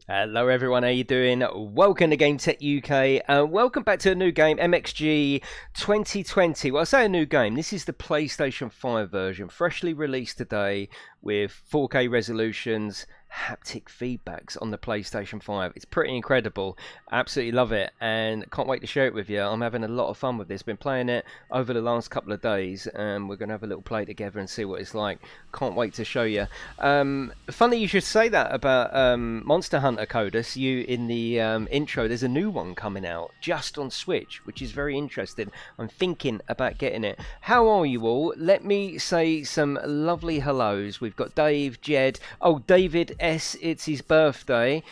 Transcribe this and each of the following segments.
Hello everyone, how you doing? Welcome to GameTech UK. Welcome back to a new game, MXG 2020. Well, I say a new game. This is the PlayStation 5 version, freshly released today with 4K resolutions, haptic feedbacks on the PlayStation 5. It's pretty incredible. Absolutely love it and can't wait to share it with you. I'm having a lot of fun with this. Been playing it over the last couple of days and we're going to have a little play together and see what it's like. Can't wait to show you. Funny you should say that about Monster Hunter Codus. You in the intro, there's a new one coming out just on Switch, which is very interesting. I'm thinking about getting it. How are you all? Let me say some lovely hellos. We've got Dave, Jed, oh David S, it's his birthday.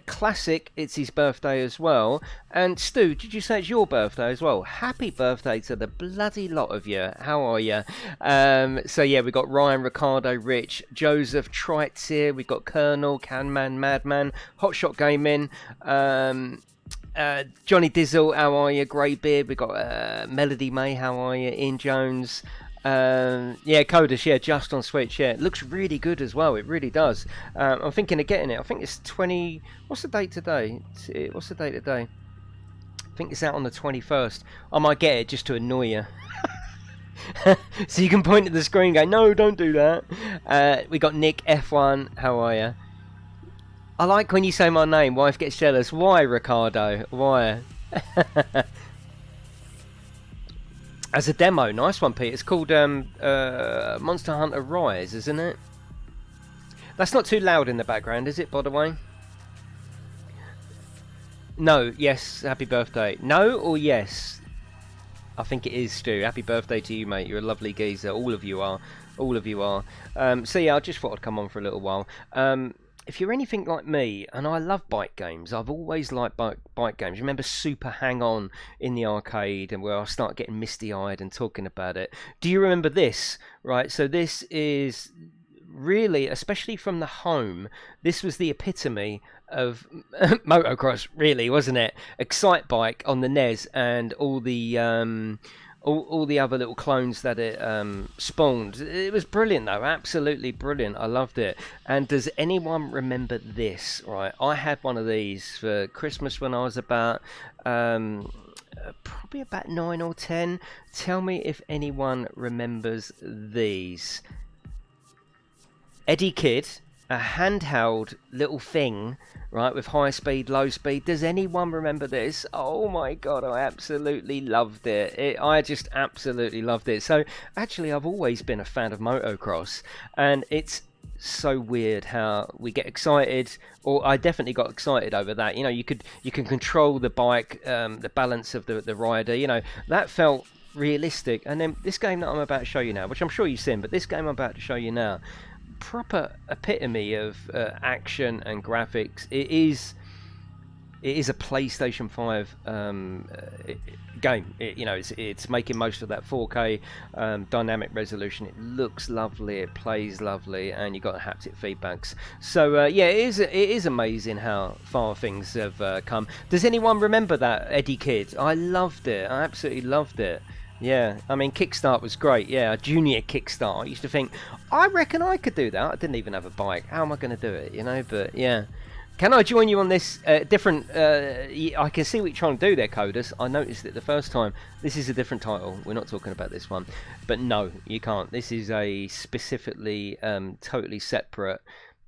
Classic, it's his birthday as well. And Stu, did you say it's your birthday as well? Happy birthday to the bloody lot of you. How are you? So yeah, we've got Ryan, Ricardo, Rich, Joseph, Trites here. We've got Colonel, Canman, Madman, Hotshot Gaming, Johnny Dizzle, how are you? Greybeard, we've got Melody May, how are you? Ian Jones. Yeah, Codus, yeah, just on Switch, yeah. It looks really good as well, it really does. I'm thinking of getting it. I think it's 20... What's the date today? What's the date today? I think it's out on the 21st. I might get it just to annoy you. So you can point at the screen and go, no, don't do that. We got Nick, F1, how are you? I like when you say my name, wife gets jealous. Why, Ricardo? Why? As a demo, nice one, Pete. It's called Monster Hunter Rise, isn't it? That's not too loud in the background, is it, by the way? No, yes, happy birthday. No or yes? I think it is, Stu. Happy birthday to you, mate. You're a lovely geezer. All of you are. All of you are. So yeah, I just thought I'd come on for a little while. If you're anything like me, and I love bike games, I've always liked bike games. Remember Super Hang On in the arcade, and where I start getting misty-eyed and talking about it. Do you remember this? Right, so this is really, especially from the home, this was the epitome of motocross, really, wasn't it? Excite Bike on the NES and all the all the other little clones that it spawned. It was brilliant though, absolutely brilliant. I loved it. And does anyone remember this? Right, I had one of these for Christmas when I was about probably about 9 or 10. Tell me if anyone remembers these. Eddie Kidd, a handheld little thing, right, with high speed, low speed. Does anyone remember this? Oh my god, I absolutely loved it. I just absolutely loved it. So actually, I've always been a fan of motocross, and it's so weird how we get excited, or I definitely got excited over that. You know, you can control the bike, the balance of the rider. You know, that felt realistic. And then this game that I'm about to show you now, which I'm sure you've seen, but this game I'm about to show you now, proper epitome of action and graphics. It is a PlayStation 5 game. You know, it's making most of that 4K dynamic resolution. It looks lovely, it plays lovely, and you got haptic feedbacks. So yeah, it is amazing how far things have come. Does anyone remember that Eddie Kidd? I loved it. I absolutely loved it. Yeah, I mean, Kickstart was great. Yeah, a junior Kickstart. I used to think, I reckon I could do that. I didn't even have a bike. How am I going to do it, you know? But, yeah. Can I join you on this different... I can see what you're trying to do there, Codus. I noticed it the first time. This is a different title. We're not talking about this one. But no, you can't. This is a specifically totally separate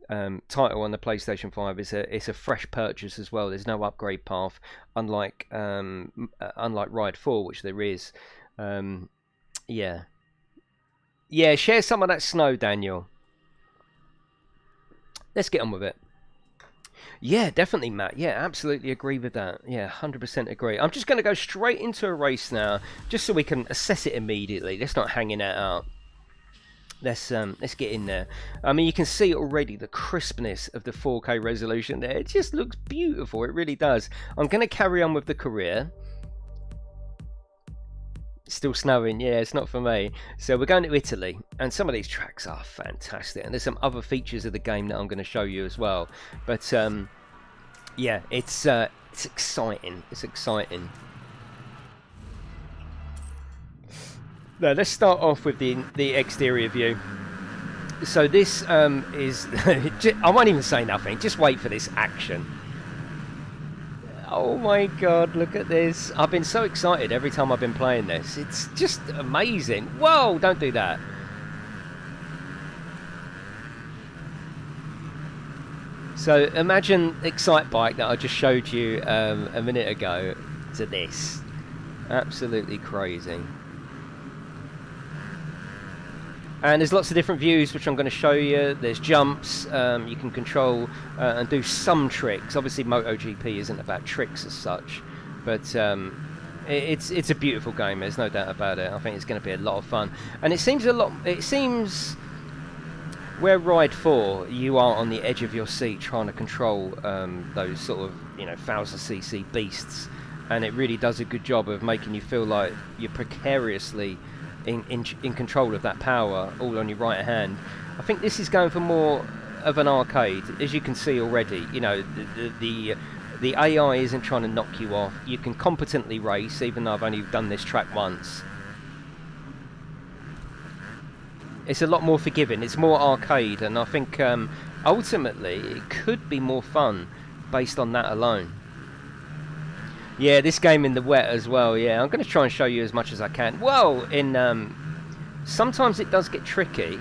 title on the PlayStation 5. It's a fresh purchase as well. There's no upgrade path, unlike Ride 4, which there is. Yeah, share some of that snow, Daniel. Let's get on with it. Yeah, definitely, Matt. Yeah, absolutely agree with that. Yeah, 100% agree. I'm just going to go straight into a race now, just so we can assess it immediately. Let's not hanging it out. Let's get in there. I mean, you can see already the crispness of the 4K resolution there. It just looks beautiful. It really does. I'm going to carry on with the career. Still snowing, yeah, it's not for me. So we're going to Italy, and some of these tracks are fantastic, and there's some other features of the game that I'm going to show you as well. But yeah, it's exciting. It's exciting. Now let's start off with the exterior view. So this is... I won't even say nothing. Just wait for this action. Oh my god, look at this. I've been so excited every time I've been playing this. It's just amazing. Whoa, don't do that. So imagine Excite Bike that I just showed you a minute ago to this. Absolutely crazy. And there's lots of different views which I'm going to show you. There's jumps, you can control and do some tricks. Obviously MotoGP isn't about tricks as such, but it's a beautiful game, there's no doubt about it. I think it's going to be a lot of fun. And it seems where Ride 4 you are on the edge of your seat trying to control those sort of 1000cc beasts, and it really does a good job of making you feel like you're precariously in control of that power, all on your right hand. I think this is going for more of an arcade, as you can see already. The AI isn't trying to knock you off. You can competently race, even though I've only done this track once. It's a lot more forgiving. It's more arcade, and I think ultimately it could be more fun based on that alone. Yeah, this game in the wet as well. Yeah, I'm going to try and show you as much as I can. Well, sometimes it does get tricky.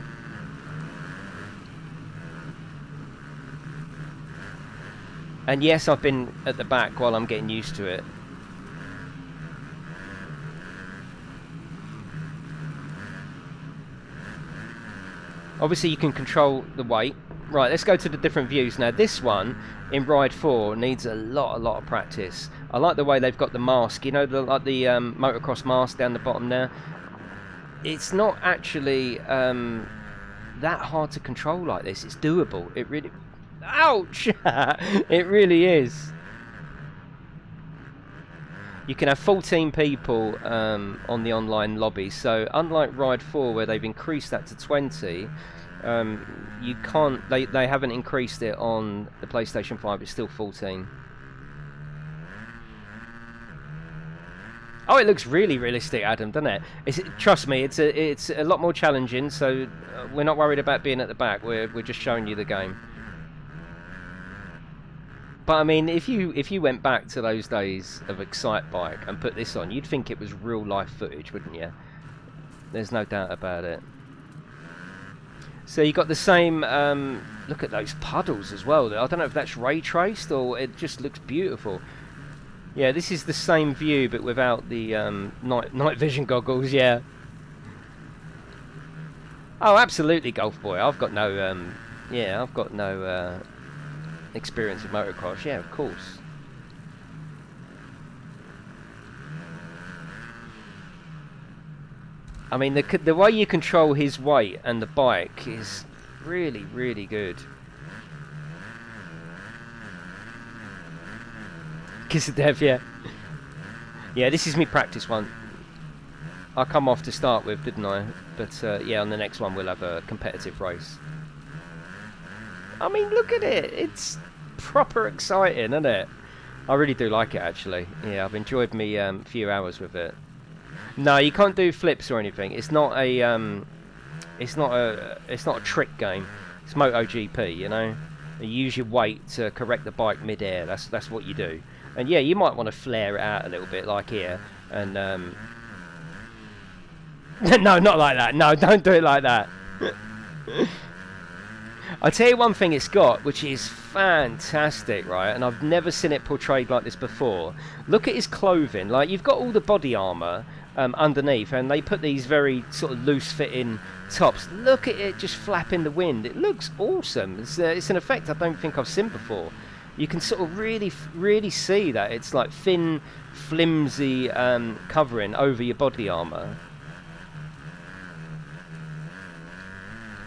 And yes, I've been at the back while I'm getting used to it. Obviously, you can control the weight. Right, let's go to the different views now. This one in Ride 4 needs a lot of practice. I like the way they've got the mask, like the motocross mask down the bottom there. It's not actually that hard to control like this. It's doable. It really... Ouch! It really is. You can have 14 people on the online lobby, so unlike Ride 4 where they've increased that to 20, you can't... They haven't increased it on the PlayStation 5, it's still 14. Oh, it looks really realistic, Adam, doesn't it? Trust me, it's a lot more challenging, so we're not worried about being at the back, we're just showing you the game. But I mean, if you went back to those days of Excite Bike and put this on, you'd think it was real life footage, wouldn't you? There's no doubt about it. So you got the same, look at those puddles as well. I don't know if that's ray traced or it just looks beautiful. Yeah, this is the same view but without the night vision goggles, yeah. Oh, absolutely, Golf Boy. I've got no, experience with motocross. Yeah, of course. I mean, the way you control his weight and the bike is really good. Kiss of Death, yeah. Yeah, this is me practice one. I come off to start with, didn't I? But yeah, on the next one we'll have a competitive race. I mean, look at it. It's proper exciting, isn't it? I really do like it, actually. Yeah, I've enjoyed me few hours with it. No, you can't do flips or anything. It's not a it's not a trick game. It's MotoGP, you know. You use your weight to correct the bike mid-air. That's what you do. And yeah, you might want to flare it out a little bit, like here. And no, not like that. No, don't do it like that. I'll tell you one thing it's got, which is fantastic, right? And I've never seen it portrayed like this before. Look at his clothing. Like, you've got all the body armour underneath, and they put these very sort of loose-fitting tops. Look at it just flap in the wind. It looks awesome. It's an effect I don't think I've seen before. You can sort of really see that it's like thin, flimsy covering over your body armour.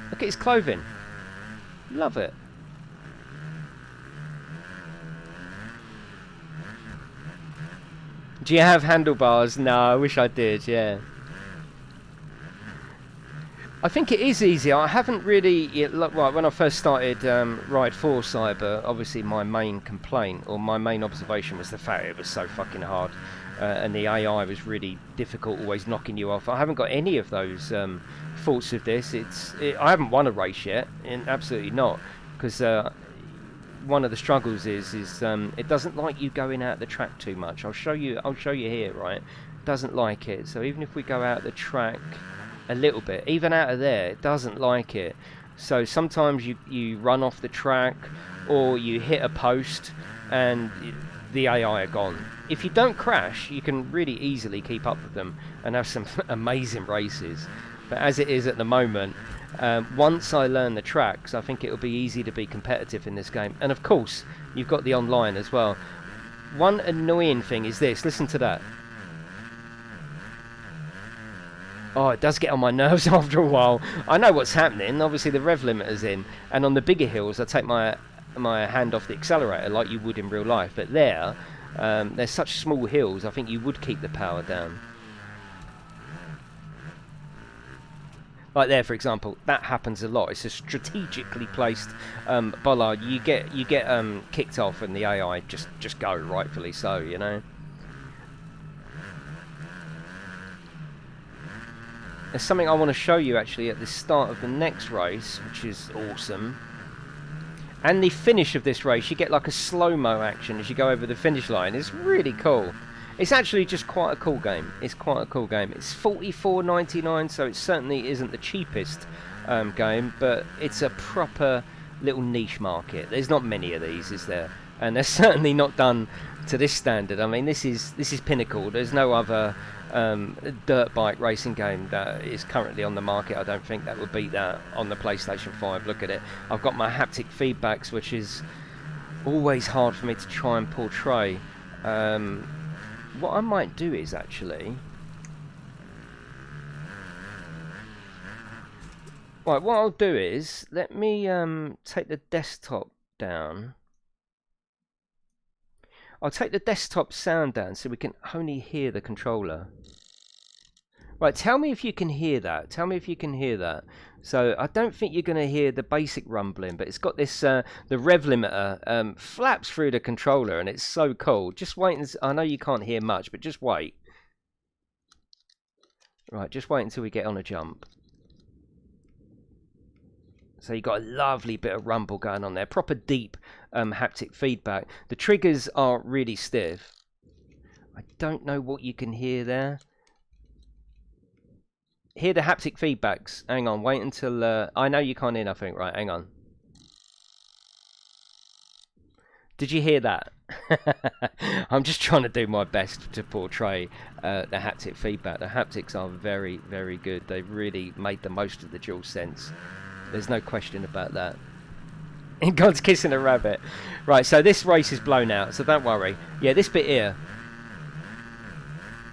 Look at his clothing. Love it. Do you have handlebars? No, I wish I did, yeah. I think it is easier. I haven't really... Right, when I first started Ride 4 Cyber, obviously my main complaint, or my main observation was the fact it was so fucking hard. And the AI was really difficult, always knocking you off. I haven't got any of those faults with this. I haven't won a race yet, and absolutely not, because one of the struggles is it doesn't like you going out the track too much. I'll show you here, right? It doesn't like it. So even if we go out the track a little bit, even out of there, it doesn't like it. So sometimes you run off the track, or you hit a post and the AI are gone. If you don't crash, you can really easily keep up with them and have some amazing races. But as it is at the moment, once I learn the tracks, I think it'll be easy to be competitive in this game. And of course, you've got the online as well. One annoying thing is this. Listen to that. Oh, it does get on my nerves after a while. I know what's happening. Obviously, the rev limiter's in. And on the bigger hills, I take my hand off the accelerator like you would in real life. But there, there's such small hills, I think you would keep the power down. Like there, for example, that happens a lot. It's a strategically placed bollard. You get kicked off, and the AI just go, rightfully so, you know. There's something I want to show you actually at the start of the next race, which is awesome. And the finish of this race, you get like a slow-mo action as you go over the finish line. It's really cool. It's actually just quite a cool game. It's quite a cool game. It's $44.99, so it certainly isn't the cheapest game, but it's a proper little niche market. There's not many of these, is there? And they're certainly not done to this standard. I mean, this is pinnacle. There's no other dirt bike racing game that is currently on the market, I don't think, that would beat that on the PlayStation 5. Look at it. I've got my haptic feedbacks, which is always hard for me to try and portray. What I might do is actually... Right, what I'll do is, let me take the desktop down. I'll take the desktop sound down so we can only hear the controller. Right, tell me if you can hear that. Tell me if you can hear that. So I don't think you're going to hear the basic rumbling, but it's got this, the rev limiter flaps through the controller, and it's so cool. Just wait, and I know you can't hear much, but just wait. Right, just wait until we get on a jump. So you've got a lovely bit of rumble going on there. Proper deep haptic feedback. The triggers are really stiff. I don't know what you can hear there. Hear the haptic feedbacks. Hang on, wait until... I know you can't hear nothing. Right, hang on. Did you hear that? I'm just trying to do my best to portray the haptic feedback. The haptics are very, very good. They've really made the most of the DualSense. There's no question about that. God's kissing a rabbit. Right, so this race is blown out, so don't worry. Yeah, this bit here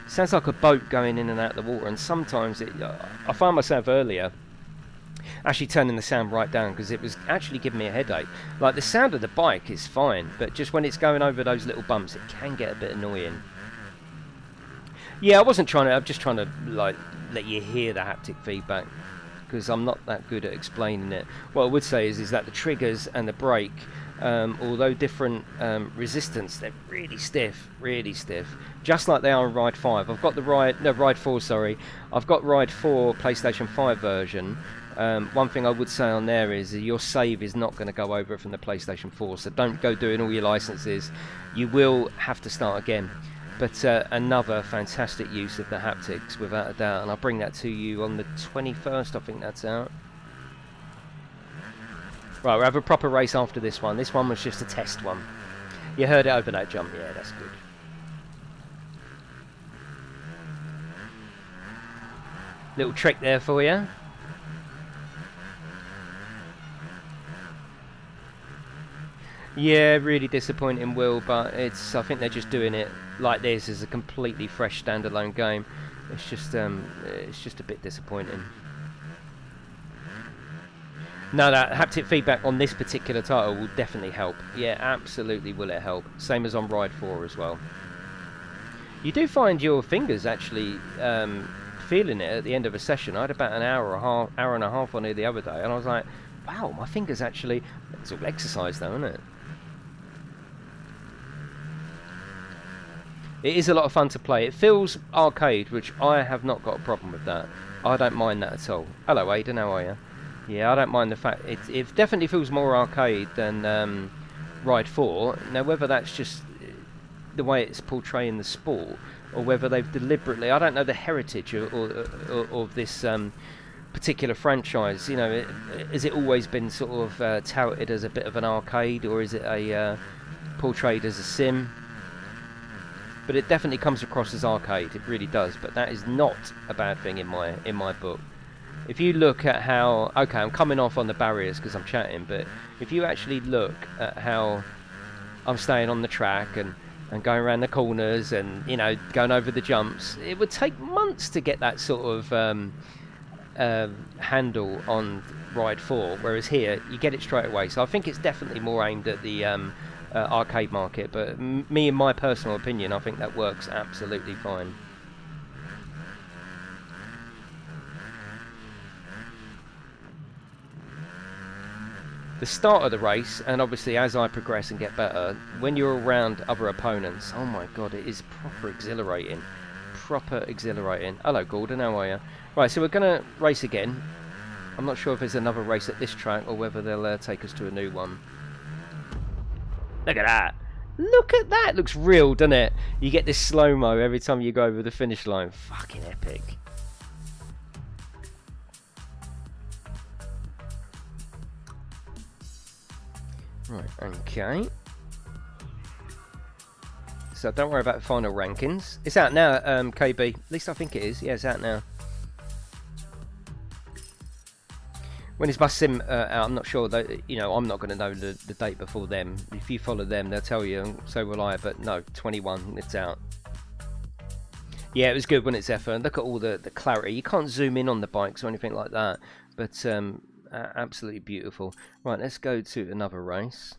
sounds like a boat going in and out of the water, and sometimes I find myself earlier actually turning the sound right down because it was actually giving me a headache. Like, the sound of the bike is fine, but just when it's going over those little bumps, it can get a bit annoying. Yeah, I'm just trying to like let you hear the haptic feedback, because I'm not that good at explaining it. What I would say is that the triggers and the brake, although different resistance, they're really stiff, just like they are in Ride 5. I've got the Ride 4, sorry. I've got Ride 4 PlayStation 5 version. One thing I would say on there is your save is not going to go over from the PlayStation 4, so don't go doing all your licenses. You will have to start again. But another fantastic use of the haptics, without a doubt, and I'll bring that to you on the 21st, I think that's out. Right, we'll have a proper race after this one. This one was just a test one. You heard it over that jump, yeah, that's good. Little trick there for you. Yeah, really disappointing, Will, but I think they're just doing it like this as a completely fresh standalone game. It's just a bit disappointing. No, that haptic feedback on this particular title will definitely help. Yeah, absolutely will it help. Same as on Ride 4 as well. You do find your fingers actually feeling it at the end of a session. I had about an hour and a half on it the other day, and I was like, wow, my fingers actually... It's all exercise though, isn't it? It is a lot of fun to play. It feels arcade, which I have not got a problem with that. I don't mind that at all. Hello, Aidan, how are you? Yeah, I don't mind the fact it definitely feels more arcade than Ride 4. Now, whether that's just the way it's portraying the sport, or whether they've deliberately, I don't know the heritage of this particular franchise. You know, has it always been sort of touted as a bit of an arcade, or is it a portrayed as a sim? But it definitely comes across as arcade. It really does. But that is not a bad thing in my book. If you look at how, okay, I'm coming off on the barriers because I'm chatting, but if you actually look at how I'm staying on the track and going around the corners and, you know, going over the jumps, it would take months to get that sort of handle on Ride 4, whereas here you get it straight away. So I think it's definitely more aimed at the arcade market, but me, in my personal opinion, I think that works absolutely fine. The start of the race, and obviously as I progress and get better, when you're around other opponents, oh my god, it is proper exhilarating. Proper exhilarating. Hello Gordon, how are you? Right, so we're going to race again. I'm not sure if there's another race at this track or whether they'll take us to a new one. Look at that! Look at that! Looks real, doesn't it? You get this slow-mo every time you go over the finish line. Fucking epic. Right, okay. So don't worry about the final rankings. It's out now, KB. At least I think it is. Yeah, it's out now. When is Bus Sim out? I'm not sure. You know, I'm not going to know the date before them. If you follow them, they'll tell you, and so will I. But no, 21, it's out. Yeah, it was good when it's Zephyr. Look at all the clarity. You can't zoom in on the bikes or anything like that. But absolutely beautiful. Right, let's go to another race.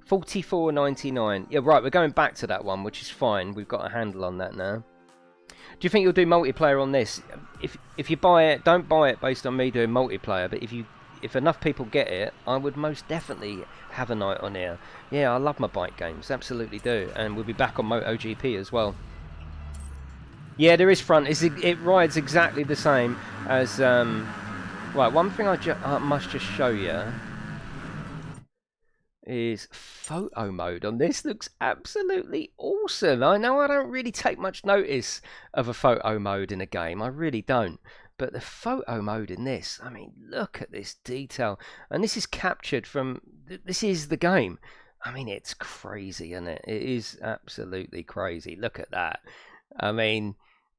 44.99. Yeah, right, we're going back to that one, which is fine. We've got a handle on that now. Do you think you'll do multiplayer on this? If you buy it, don't buy it based on me doing multiplayer. But if enough people get it, I would most definitely have a night on here. Yeah, I love my bike games, absolutely do. And we'll be back on MotoGP as well. Yeah, there is front. It rides exactly the same as... right, one thing I must just show you is photo mode on this. Looks absolutely awesome. I know I don't really take much notice of a photo mode in a game. I really don't. But the photo mode in this, I mean, look at this detail. And this is captured from... This is the game. I mean, it's crazy, isn't it? It is absolutely crazy. Look at that. I mean...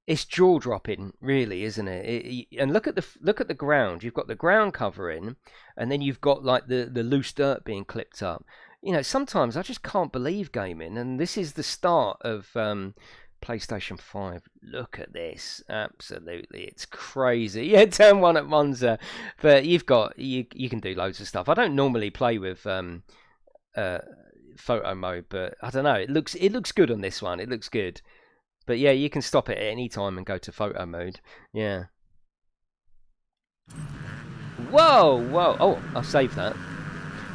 It's jaw-dropping, really, isn't it? And look at the ground. You've got the ground covering, and then you've got like the loose dirt being clipped up. You know, sometimes I just can't believe gaming, and this is the start of PlayStation 5. Look at this, absolutely, it's crazy. Yeah, turn 1 at Monza, but you can do loads of stuff. I don't normally play with photo mode, but I don't know. It looks good on this one. It looks good. But yeah, you can stop it at any time and go to photo mode. Yeah. Whoa, whoa. Oh, I'll save that.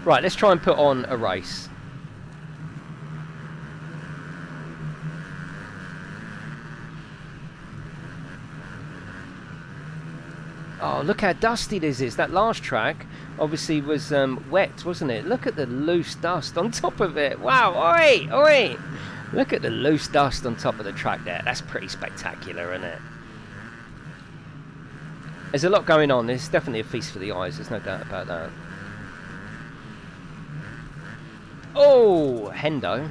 Right, let's try and put on a race. Oh, look how dusty this is. That last track obviously was wet, wasn't it? Look at the loose dust on top of it. Wow, oi, oi. Look at the loose dust on top of the track there. That's pretty spectacular, isn't it? There's a lot going on. There's definitely a feast for the eyes. There's no doubt about that. Oh, Hendo.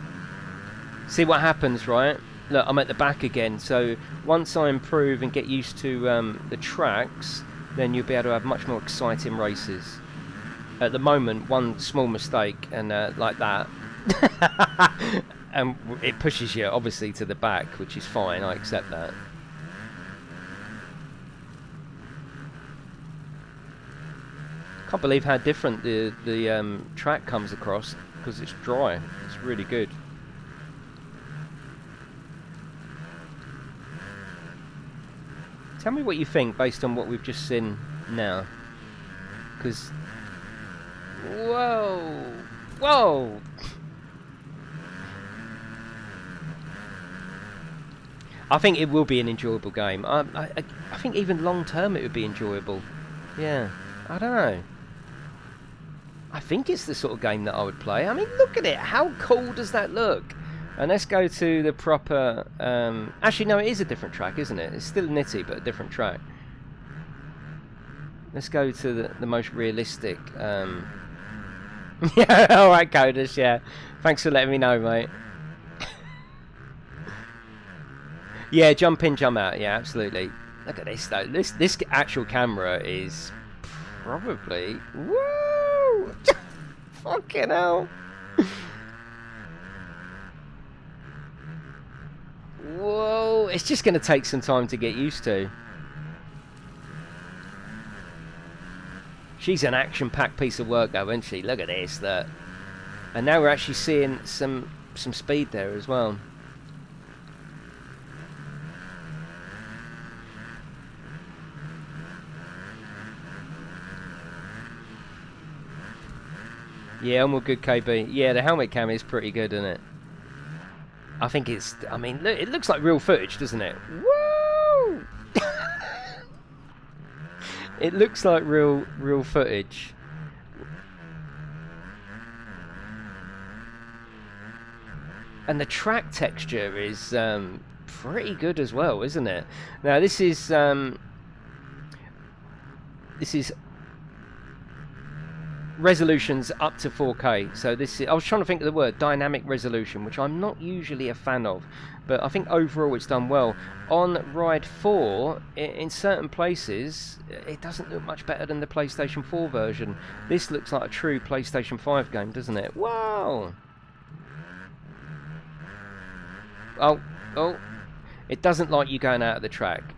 See what happens, right? Look, I'm at the back again. So once I improve and get used to the tracks, then you'll be able to have much more exciting races. At the moment, one small mistake and like that. And it pushes you obviously to the back, which is fine. I accept that. Can't believe how different the track comes across because it's dry. It's really good. Tell me what you think based on what we've just seen now. Because whoa, whoa. I think it will be an enjoyable game. I think even long term it would be enjoyable. Yeah, I don't know. I think it's the sort of game that I would play. I mean, look at it. How cool does that look? And let's go to the proper... actually, no, it is a different track, isn't it? It's still Nitty, but a different track. Let's go to the most realistic... yeah, alright, Codus, yeah. Thanks for letting me know, mate. Yeah, jump in, jump out. Yeah, absolutely. Look at this, though. This actual camera is probably... Woo! Fucking hell. Whoa, it's just going to take some time to get used to. She's an action-packed piece of work, though, isn't she? Look at this, look. And now we're actually seeing some speed there as well. Yeah, I'm all good, KB. Yeah, the helmet cam is pretty good, isn't it? I think it's... I mean, look, it looks like real footage, doesn't it? Woo! It looks like real footage. And the track texture is pretty good as well, isn't it? Now, this is resolutions up to 4K. So this is, I was trying to think of the word dynamic resolution, which I'm not usually a fan of, but I think overall it's done well. On Ride 4, in certain places, it doesn't look much better than the PlayStation 4 version. This looks like a true PlayStation 5 game, doesn't it? Wow! Oh, it doesn't like you going out of the track.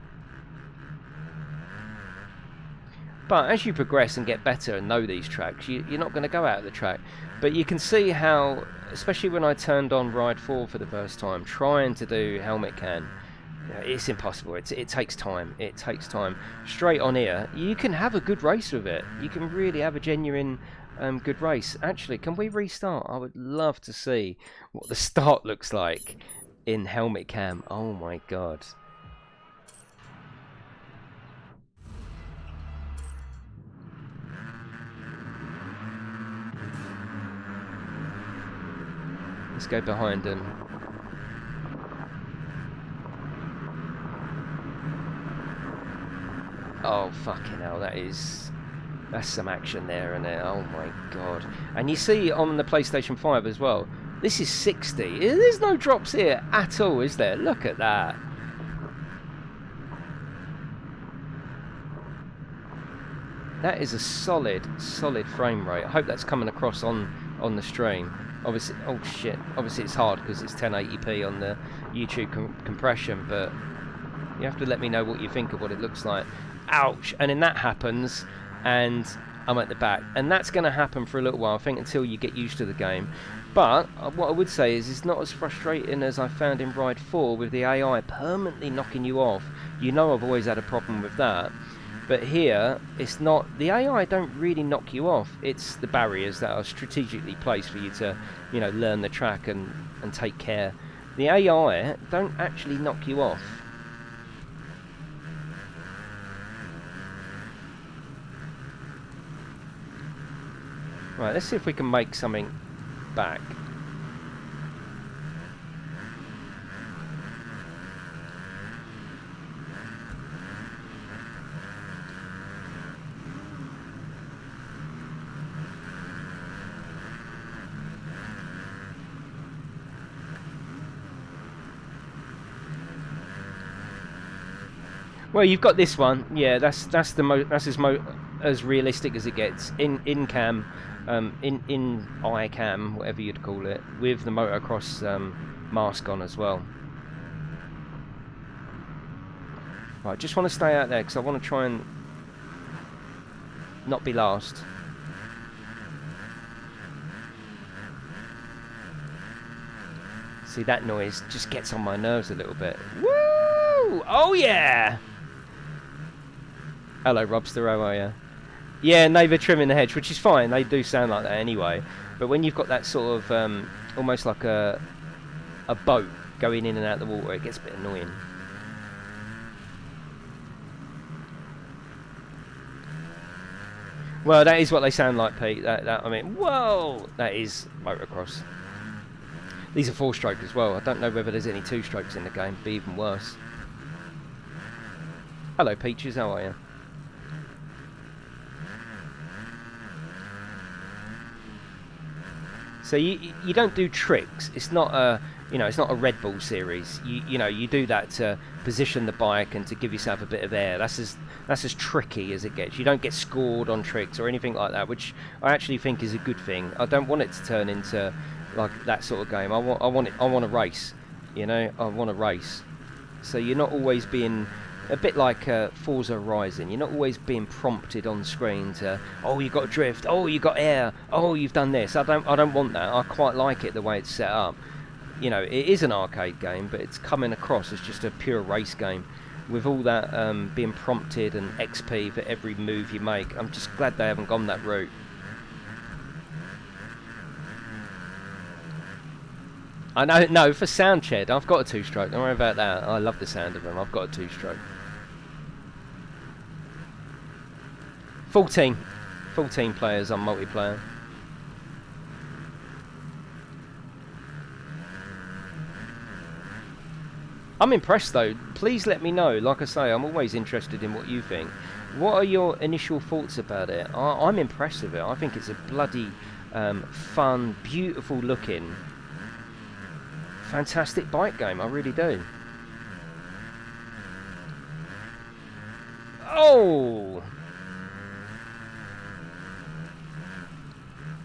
But as you progress and get better and know these tracks, you're not going to go out of the track. But you can see how, especially when I turned on Ride 4 for the first time, trying to do helmet cam, it's impossible. It takes time. It takes time. Straight on here, you can have a good race with it. You can really have a genuine good race. Actually, can we restart? I would love to see what the start looks like in helmet cam. Oh my god. Let's go behind them. Oh fucking hell, that's some action there, isn't it? Oh my god. And you see on the PlayStation 5 as well, this is 60. There's no drops here at all, is there? Look at that. That is a solid frame rate. I hope that's coming across on the stream. Obviously, oh shit, obviously it's hard because it's 1080p on the YouTube compression, but you have to let me know what you think of what it looks like. Ouch! And then that happens, and I'm at the back. And that's going to happen for a little while, I think, until you get used to the game. But what I would say is it's not as frustrating as I found in Ride 4 with the AI permanently knocking you off. You know I've always had a problem with that. But here, it's not... The AI don't really knock you off. It's the barriers that are strategically placed for you to, you know, learn the track and take care. The AI don't actually knock you off. Right, let's see if we can make something back. Well, you've got this one. Yeah, that's as realistic as it gets in cam, in eye cam, whatever you'd call it, with the motocross mask on as well. Right, just want to stay out there because I want to try and not be last. See, that noise just gets on my nerves a little bit. Woo! Oh yeah! Hello, Robster, how are you? Yeah, Neighbour trimming the hedge, which is fine. They do sound like that anyway. But when you've got that sort of, almost like a boat going in and out of the water, it gets a bit annoying. Well, that is what they sound like, Pete. I mean, whoa! That is motocross. These are 4-stroke as well. I don't know whether there's any 2-strokes in the game. It'd be even worse. Hello, Peaches. How are you? So you don't do tricks. It's not a it's not a Red Bull series. You do that to position the bike and to give yourself a bit of air. That's as tricky as it gets. You don't get scored on tricks or anything like that, which I actually think is a good thing. I don't want it to turn into like that sort of game. I want to race. I want to race. So you're not always being a bit like Forza Horizon. You're not always being prompted on screen to, oh, you got drift, oh, you got air, oh, you've done this. I don't want that. I quite like it the way it's set up. It is an arcade game, but it's coming across as just a pure race game with all that being prompted and XP for every move you make. I'm just glad they haven't gone that route. I know, no, for sound, Ched, I've got a 2-stroke. Don't worry about that. I love the sound of them. I've got a 2-stroke. 14 players on multiplayer. I'm impressed though. Please let me know. Like I say, I'm always interested in what you think. What are your initial thoughts about it? I'm impressed with it. I think it's a bloody fun, beautiful looking, fantastic bike game. I really do. Oh!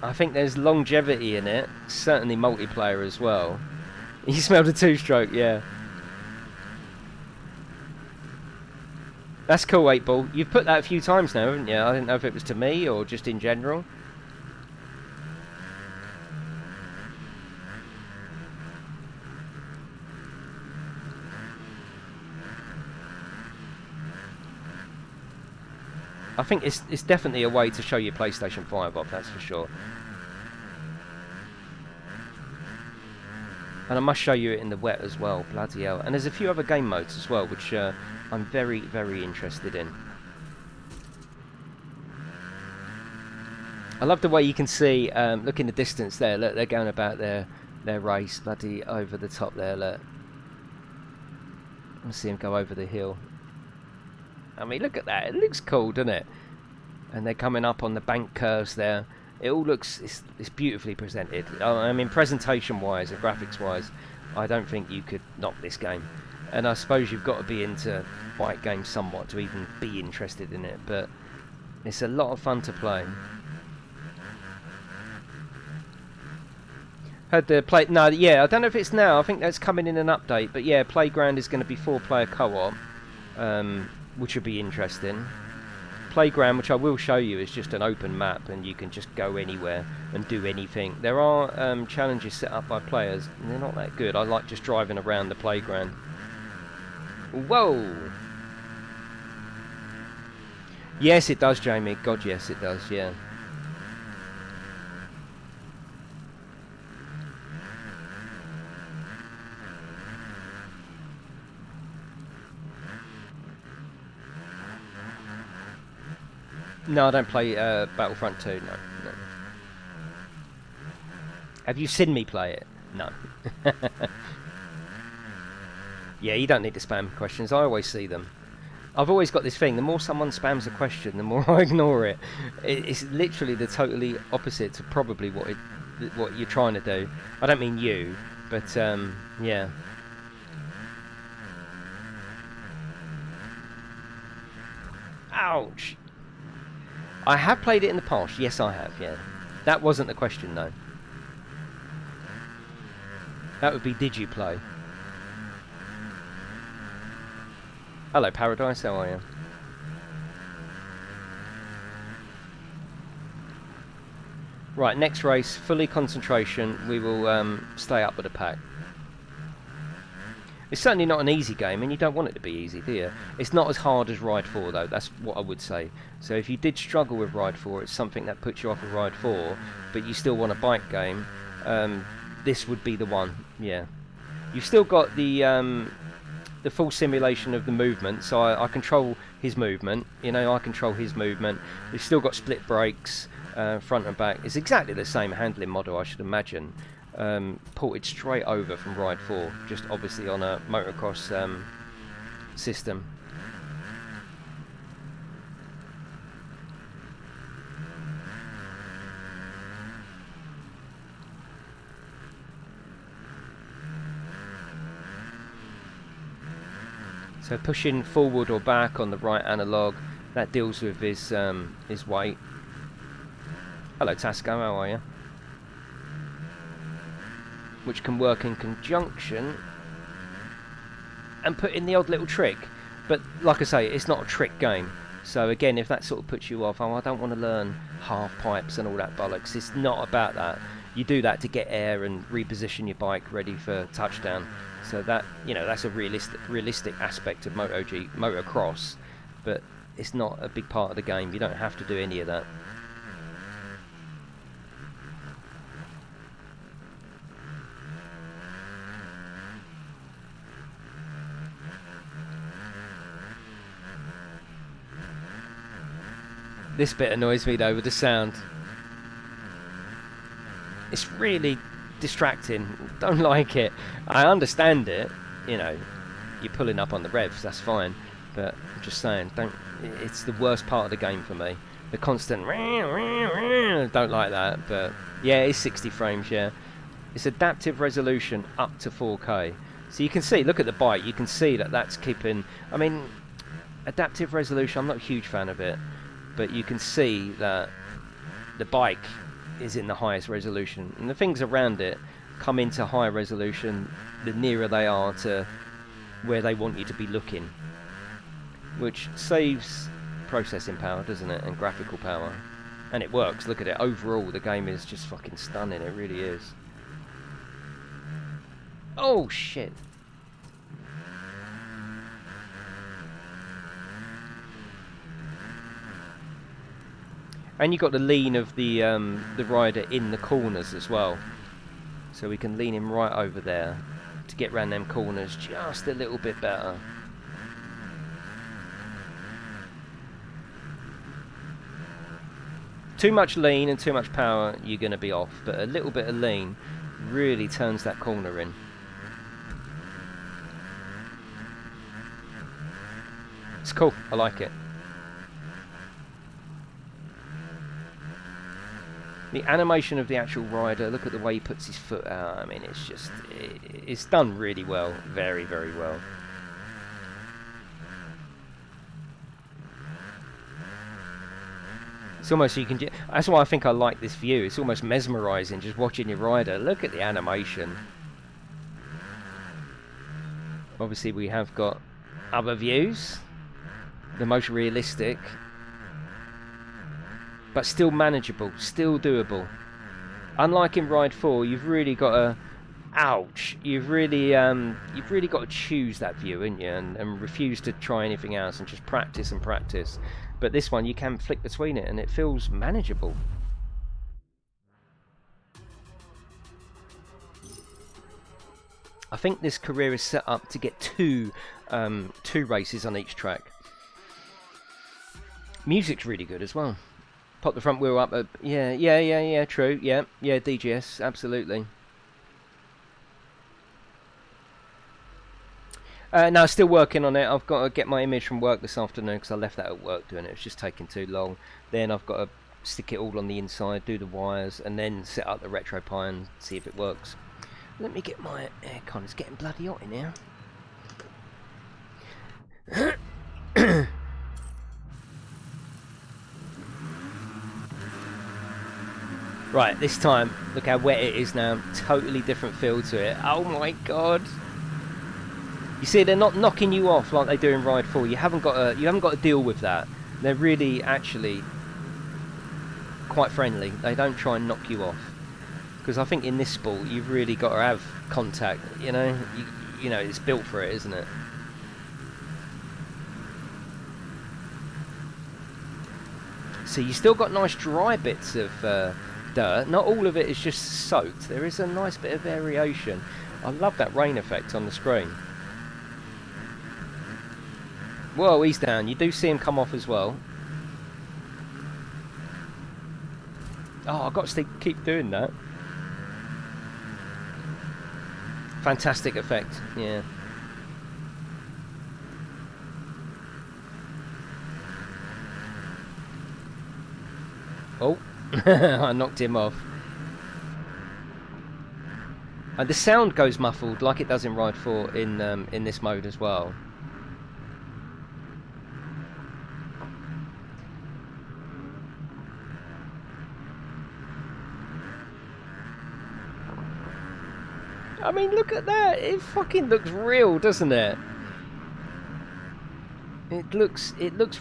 I think there's longevity in it. Certainly multiplayer as well. You smelled a 2-stroke, yeah. That's cool, 8-Ball. You've put that a few times now, haven't you? I didn't know if it was to me or just in general. I think it's definitely a way to show your PlayStation 5 off, that's for sure. And I must show you it in the wet as well, bloody hell. And there's a few other game modes as well, which I'm very, very interested in. I love the way you can see, look in the distance there, look, they're going about their race, bloody over the top there, look. I see them go over the hill. I mean, look at that. It looks cool, doesn't it? And they're coming up on the bank curves there. It all looks... It's beautifully presented. I mean, presentation-wise and graphics-wise, I don't think you could knock this game. And I suppose you've got to be into bike games somewhat to even be interested in it. But it's a lot of fun to play. Heard the play... No, yeah, I don't know if it's now. I think that's coming in an update. But yeah, Playground is going to be 4-player co-op. Which would be interesting. Playground, which I will show you, is just an open map and you can just go anywhere and do anything. There are challenges set up by players and they're not that good. I like just driving around the playground. Whoa! Yes, it does, Jamie. God, yes, it does, yeah. No, I don't play Battlefront 2, no. Have you seen me play it? No. Yeah, you don't need to spam questions. I always see them. I've always got this thing, the more someone spams a question, the more I ignore it. It's literally the totally opposite to probably what you're trying to do. I don't mean you, but yeah. Ouch! I have played it in the past. Yes, I have, yeah. That wasn't the question, though. That would be, did you play? Hello, Paradise. How are you? Right, next race. Fully concentration. We will stay up with the pack. It's certainly not an easy game, and you don't want it to be easy, do you? It's not as hard as Ride 4, though. That's what I would say. So if you did struggle with Ride 4, it's something that puts you off of Ride 4, but you still want a bike game, this would be the one, yeah. You've still got the the full simulation of the movement. So I control his movement, you know, I control his movement. We've still got split brakes, front and back. It's exactly the same handling model, I should imagine. Ported straight over from Ride 4, just obviously on a motocross system. So pushing forward or back on the right analog, that deals with his weight. Hello Tasco, how are you? Which can work in conjunction and put in the odd little trick. But like I say, it's not a trick game. So again, if that sort of puts you off, oh, I don't want to learn half pipes and all that bollocks, it's not about that. You do that to get air and reposition your bike ready for touchdown. So that, you know, that's a realistic aspect of motocross, but it's not a big part of the game. You don't have to do any of that. This bit annoys me though with the sound. It's really distracting. Don't like it. I understand it, you know, you're pulling up on the revs, that's fine, but I'm just saying, it's the worst part of the game for me. The constant don't like that. But yeah, it's 60 frames. Yeah, it's adaptive resolution up to 4K, so you can see, look at the bike, you can see that that's keeping, I mean, adaptive resolution, I'm not a huge fan of it, but you can see that the bike is in the highest resolution, and the things around it come into higher resolution the nearer they are to where they want you to be looking, which saves processing power, doesn't it, and graphical power. And it works. Look at it. Overall, the game is just fucking stunning. It really is. Oh shit. And you got the lean of the rider in the corners as well, so we can lean him right over there to get around them corners just a little bit better. Too much lean and too much power, you're going to be off, but a little bit of lean really turns that corner in. It's cool. I like it. The animation of the actual rider, look at the way he puts his foot out. I mean, it's just, it's done really well. Very, very well. It's almost, you can, that's why I think I like this view. It's almost mesmerizing just watching your rider. Look at the animation. Obviously we have got other views, the most realistic, but still manageable, still doable. Unlike in Ride 4, you've really got to, ouch, you've really got to choose that view, ain't you, and refuse to try anything else and just practice and practice. But this one, you can flick between it and it feels manageable. I think this career is set up to get two races on each track. Music's really good as well. Pop the front wheel up. Yeah, true. Yeah, DGS, absolutely. No, still working on it. I've got to get my image from work this afternoon because I left that at work doing it. It's just taking too long. Then I've got to stick it all on the inside, do the wires, and then set up the RetroPie and see if it works. Let me get my aircon. It's getting bloody hot in here. Right, this time, look how wet it is now. Totally different feel to it. Oh my god. You see, they're not knocking you off like they do in Ride 4. You haven't got to deal with that. They're really actually quite friendly. They don't try and knock you off. Because I think in this sport you've really got to have contact, you know. You know, it's built for it, isn't it? So you still got nice dry bits of dirt. Not all of it is just soaked. There is a nice bit of variation. I love that rain effect on the screen. Whoa, he's down. You do see him come off as well. Oh, I've got to keep doing that. Fantastic effect, yeah. Oh, I knocked him off. And the sound goes muffled like it does in Ride 4 in this mode as well. I mean, look at that. It fucking looks real, doesn't it? It looks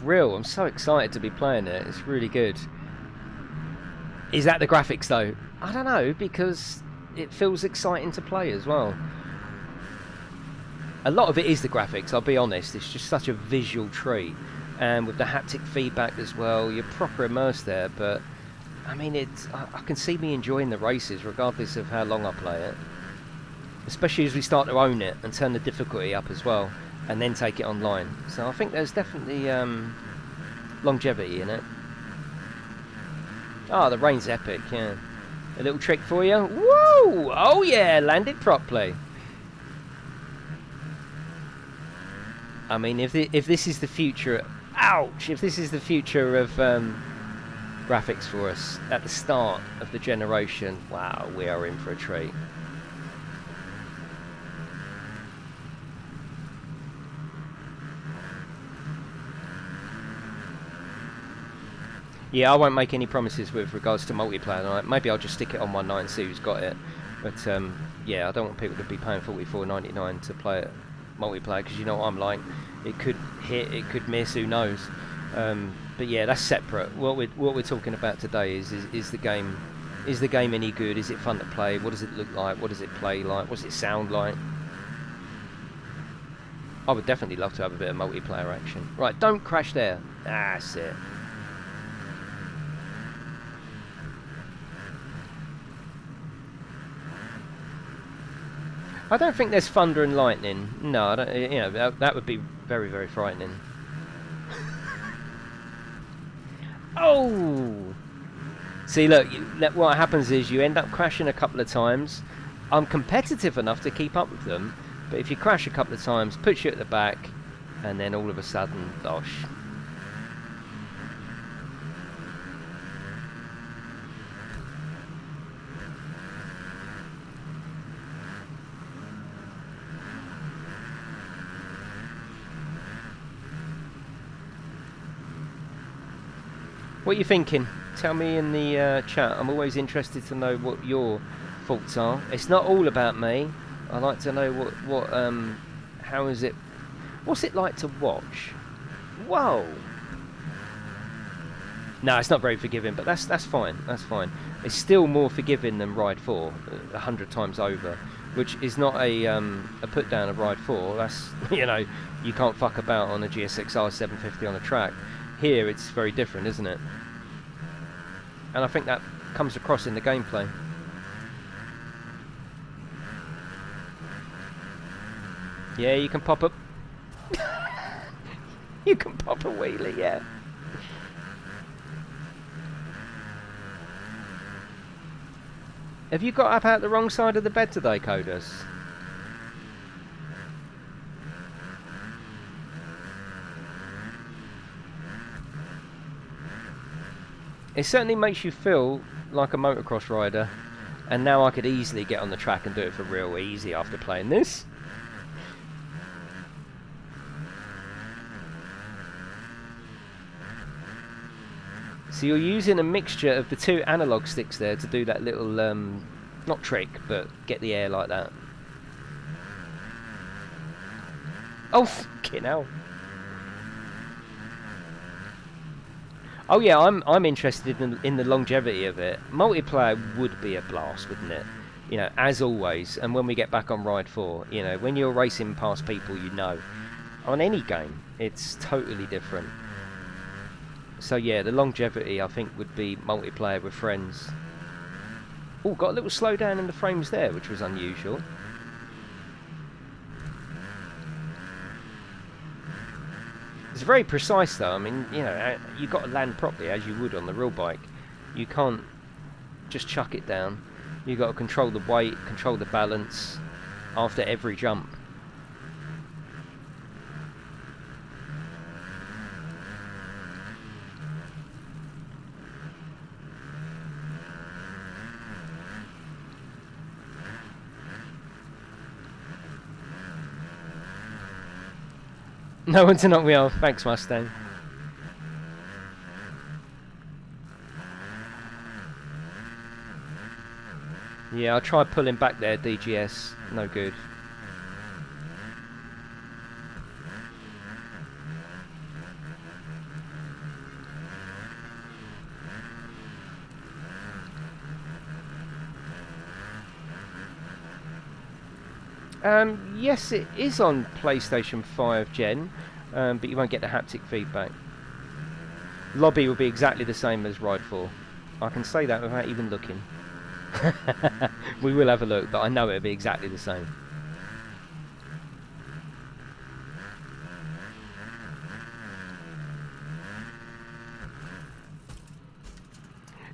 real. I'm so excited to be playing it. It's really good. Is that the graphics though? I don't know, because it feels exciting to play as well. A lot of it is the graphics, I'll be honest. It's just such a visual treat. And with the haptic feedback as well, you're proper immersed there. But, I mean, I can see me enjoying the races regardless of how long I play it. Especially as we start to own it and turn the difficulty up as well, and then take it online. So I think there's definitely longevity in it. Oh, the rain's epic, yeah. A little trick for you. Woo! Oh yeah, landed properly. I mean, if this is the future, ouch! If this is the future of graphics for us at the start of the generation, wow, we are in for a treat. Yeah, I won't make any promises with regards to multiplayer tonight. Maybe I'll just stick it on one night and see who's got it. But yeah, I don't want people to be paying $44.99 to play it multiplayer, because you know what I'm like. It could hit, it could miss, who knows. But yeah, that's separate. What we're talking about today is the game. Is the game any good? Is it fun to play? What does it look like? What does it play like? What does it sound like? I would definitely love to have a bit of multiplayer action. Right, don't crash there. That's it. I don't think there's thunder and lightning. No, I don't, you know, that would be very, very frightening. Oh! See, look, what happens is you end up crashing a couple of times. I'm competitive enough to keep up with them, but if you crash a couple of times, puts you at the back, and then all of a sudden, gosh. What are you thinking? Tell me in the chat. I'm always interested to know what your thoughts are. It's not all about me. I like to know how is it? What's it like to watch? Whoa! No, it's not very forgiving, but that's fine. That's fine. It's still more forgiving than Ride 4, 100 times over, which is not a put down of Ride 4. That's, you know, you can't fuck about on a GSX-R 750 on a track. Here it's very different, isn't it? And I think that comes across in the gameplay. Yeah, you can pop up. You can pop a wheelie, yeah. Have you got up out the wrong side of the bed today, Kodas? It certainly makes you feel like a motocross rider, and now I could easily get on the track and do it for real easy after playing this. So you're using a mixture of the two analog sticks there to do that little, not trick, but get the air like that. Oh, fucking hell. Oh yeah, I'm interested in the longevity of it. Multiplayer would be a blast, wouldn't it? You know, as always. And when we get back on Ride 4, you know, when you're racing past people you know, on any game, it's totally different. So yeah, the longevity I think would be multiplayer with friends. Oh, got a little slowdown in the frames there, which was unusual. very precise though. I mean, you know, you've got to land properly as you would on the real bike. You can't just chuck it down. You've got to control the weight, control the balance after every jump. No one to knock me off. Thanks, Mustang. Yeah, I'll try pulling back there, DGS. No good. Yes, it is on PlayStation 5 Gen, but you won't get the haptic feedback. Lobby will be exactly the same as Ride 4. I can say that without even looking. We will have a look, but I know it'll be exactly the same.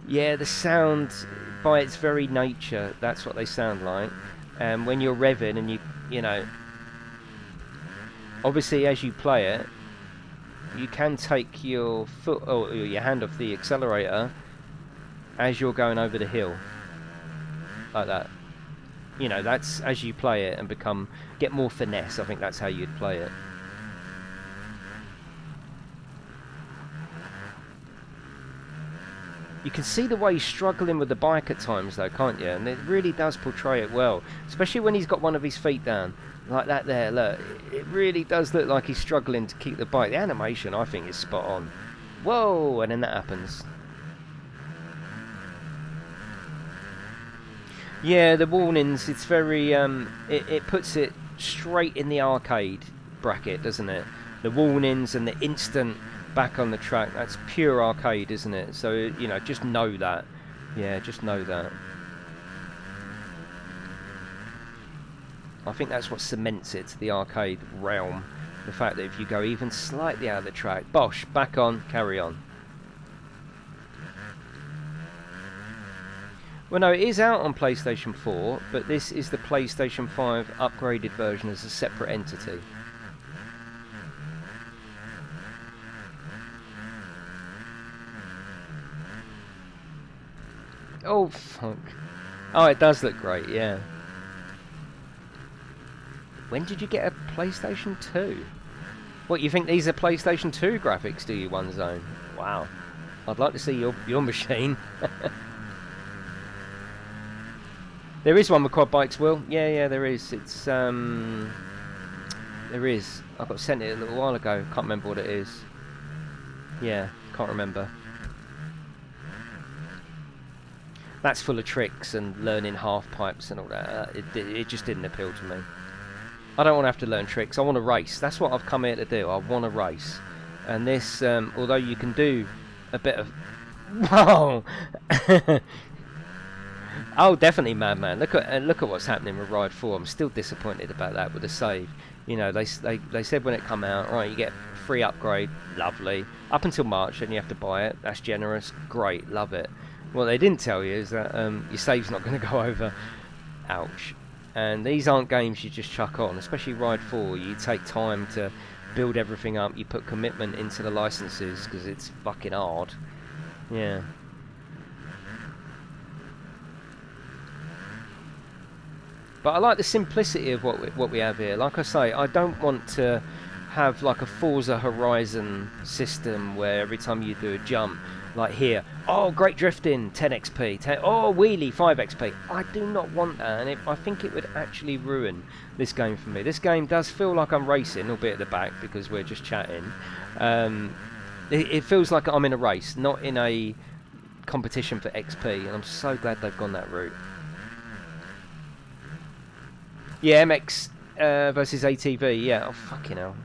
Yeah, the sound, by its very nature, that's what they sound like. And when you're revving and you know, obviously as you play it, you can take your foot or your hand off the accelerator as you're going over the hill, like that. You know, that's as you play it and get more finesse. I think that's how you'd play it. You can see the way he's struggling with the bike at times though, can't you? And it really does portray it well, especially when he's got one of his feet down like that there. Look, it really does look like he's struggling to keep the bike. The animation, I think, is spot on. Whoa, and then that happens. Yeah, the warnings, it's very it puts it straight in the arcade bracket, doesn't it? The warnings and the instant back on the track, that's pure arcade, isn't it? So, you know, just know that. Yeah, just know that. I think that's what cements it to the arcade realm. The fact that if you go even slightly out of the track, bosh, back on, carry on. Well, no, it is out on PlayStation 4, but this is the PlayStation 5 upgraded version as a separate entity. Oh, fuck. Oh, it does look great, yeah. When did you get a PlayStation 2? What, you think these are PlayStation 2 graphics, do you, One Zone? Wow. I'd like to see your machine. There is one with quad bikes, Will. Yeah, there is. It's, there is. I got sent it a little while ago. Can't remember what it is. Yeah, can't remember. That's full of tricks and learning half pipes and all that. It just didn't appeal to me. I don't want to have to learn tricks. I want to race. That's what I've come here to do. I want to race. And this, although you can do a bit of... Whoa! Oh, definitely, Madman. Look at what's happening with Ride 4. I'm still disappointed about that with the save. You know, they said when it come out, right, you get free upgrade. Lovely. Up until March, then you have to buy it. That's generous. Great. Love it. What they didn't tell you is that your save's not going to go over. Ouch. And these aren't games you just chuck on, especially Ride 4. You take time to build everything up. You put commitment into the licenses because it's fucking hard. Yeah. But I like the simplicity of what we have here. Like I say, I don't want to have like a Forza Horizon system where every time you do a jump, like here, oh, great drifting, 10 XP, oh, wheelie, 5 XP. I do not want that, and I think it would actually ruin this game for me. This game does feel like I'm racing, albeit at the back, because we're just chatting. It feels like I'm in a race, not in a competition for XP, and I'm so glad they've gone that route. Yeah, MX versus ATV, yeah, oh, fucking hell.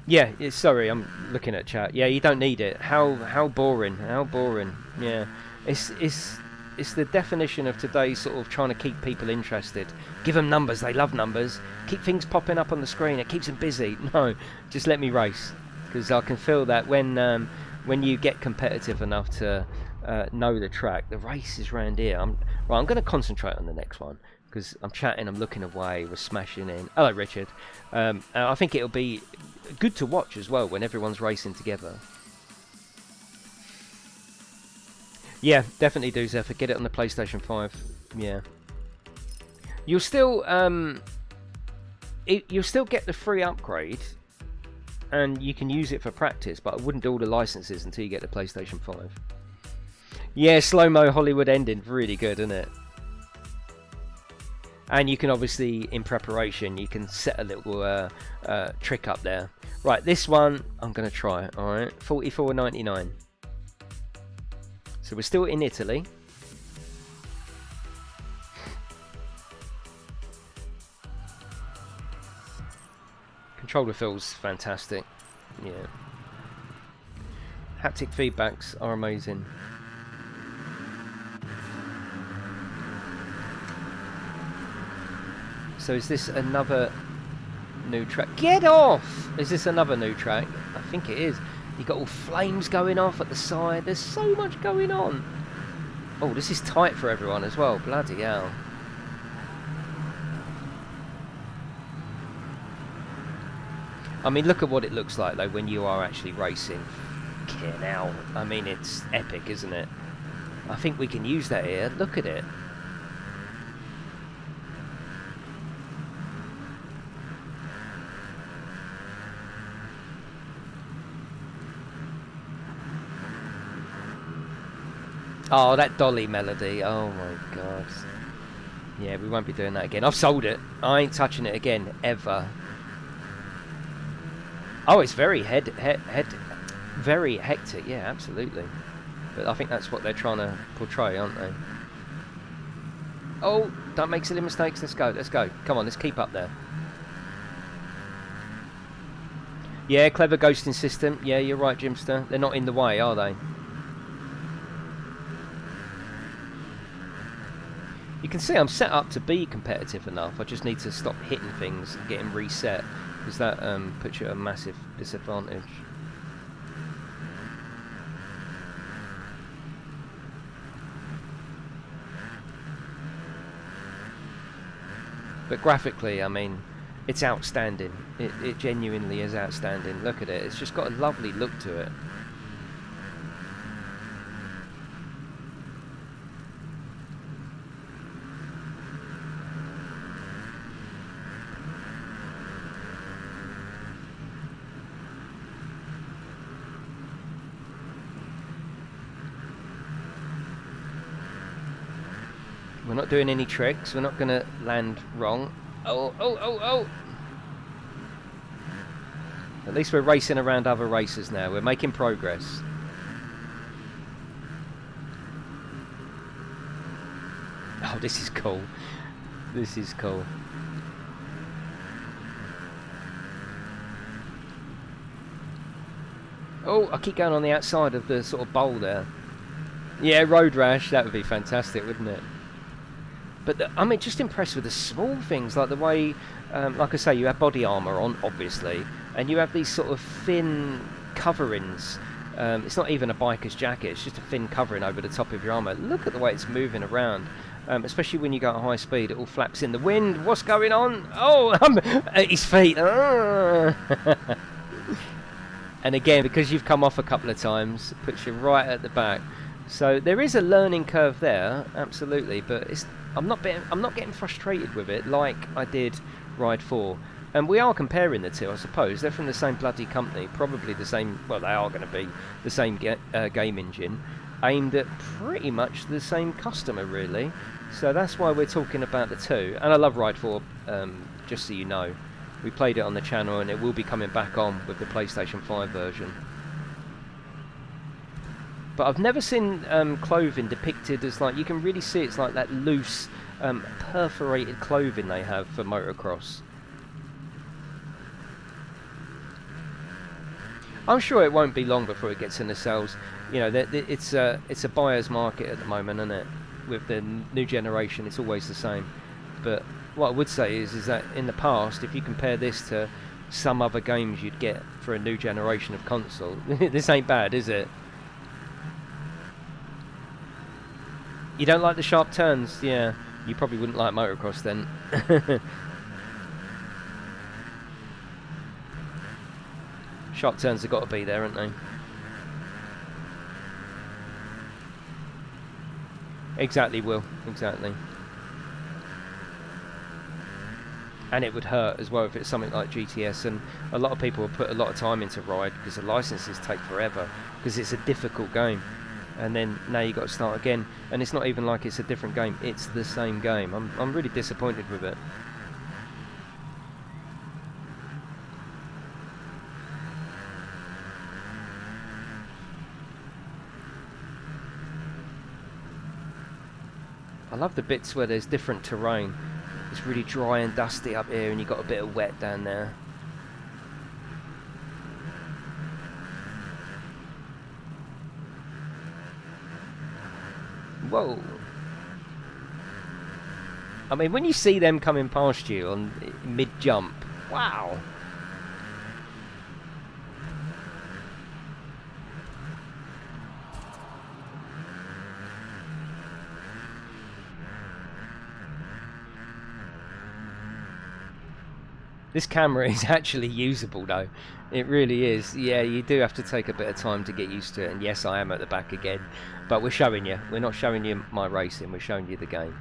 Yeah, sorry, I'm looking at chat. Yeah, you don't need it. How boring. How boring. Yeah. It's it's the definition of today's sort of trying to keep people interested. Give them numbers, they love numbers. Keep things popping up on the screen, it keeps them busy. No, just let me race, because I can feel that when you get competitive enough to know the track, the race is round here. I'm going to concentrate on the next one, because I'm chatting, I'm looking away, we're smashing in. Hello, Richard. I think it'll be good to watch as well when everyone's racing together. Yeah, definitely do, Zephyr. Get it on the PlayStation 5. Yeah. You'll still get the free upgrade, and you can use it for practice, but I wouldn't do all the licenses until you get the PlayStation 5. Yeah, slow-mo Hollywood ending. Really good, isn't it? And you can obviously, in preparation, you can set a little trick up there. Right, this one, I'm going to try it, alright? $44.99. So we're still in Italy. Controller feels fantastic. Yeah. Haptic feedbacks are amazing. So is this another new track? Get off! Is this another new track? I think it is. You got all flames going off at the side. There's so much going on. Oh, this is tight for everyone as well. Bloody hell. I mean, look at what it looks like though when you are actually racing. Fucking hell. I mean, it's epic, isn't it? I think we can use that here. Look at it. Oh, that Dolly melody. Oh my god. Yeah, we won't be doing that again. I've sold it. I ain't touching it again, ever. Oh, it's very very hectic. Yeah, absolutely. But I think that's what they're trying to portray, aren't they? Oh, don't make silly mistakes. Let's go. Let's go. Come on, let's keep up there. Yeah, clever ghosting system. Yeah, you're right, Jimster. They're not in the way, are they? You can see I'm set up to be competitive enough. I just need to stop hitting things and getting reset, because that puts you at a massive disadvantage. But graphically, I mean, it's outstanding. It genuinely is outstanding. Look at it. It's just got a lovely look to it. We're not doing any tricks. We're not going to land wrong. Oh, oh, oh, oh. At least we're racing around other racers now. We're making progress. Oh, this is cool. This is cool. Oh, I keep going on the outside of the sort of bowl there. Yeah, road rash. That would be fantastic, wouldn't it? But I'm just impressed with the small things, like the way, like I say, you have body armour on, obviously, and you have these sort of thin coverings. It's not even a biker's jacket, it's just a thin covering over the top of your armour. Look at the way it's moving around, especially when you go at high speed. It all flaps in the wind. What's going on? Oh, at his feet. And again, because you've come off a couple of times, it puts you right at the back. So there is a learning curve there, absolutely, but I'm not getting frustrated with it like I did Ride 4. And we are comparing the two, I suppose. They're from the same bloody company, probably the same, well, they are going to be the same game engine, aimed at pretty much the same customer, really. So that's why we're talking about the two. And I love Ride 4, just so you know. We played it on the channel, and it will be coming back on with the PlayStation 5 version. But I've never seen clothing depicted as, like, you can really see it's like that loose, perforated clothing they have for motocross. I'm sure it won't be long before it gets in the sales. You know, it's a buyer's market at the moment, isn't it? with the new generation, it's always the same. But what I would say is that in the past, if you compare this to some other games you'd get for a new generation of console, this ain't bad, is it? You don't like the sharp turns? Yeah, you probably wouldn't like motocross then. Sharp turns have got to be there, haven't they? Exactly, Will. Exactly. And it would hurt as well if it's something like GTS, and a lot of people will put a lot of time into Ride because the licenses take forever because it's a difficult game. And then now you've got to start again, and it's not even like it's a different game, it's the same game. I'm really disappointed with it. I love the bits where there's different terrain. It's really dry and dusty up here and you've got a bit of wet down there. Whoa. I mean, when you see them coming past you on mid-jump, wow. This camera is actually usable though. It really is. Yeah, you do have to take a bit of time to get used to it. And yes, I am at the back again. But we're showing you. We're not showing you my racing. We're showing you the game.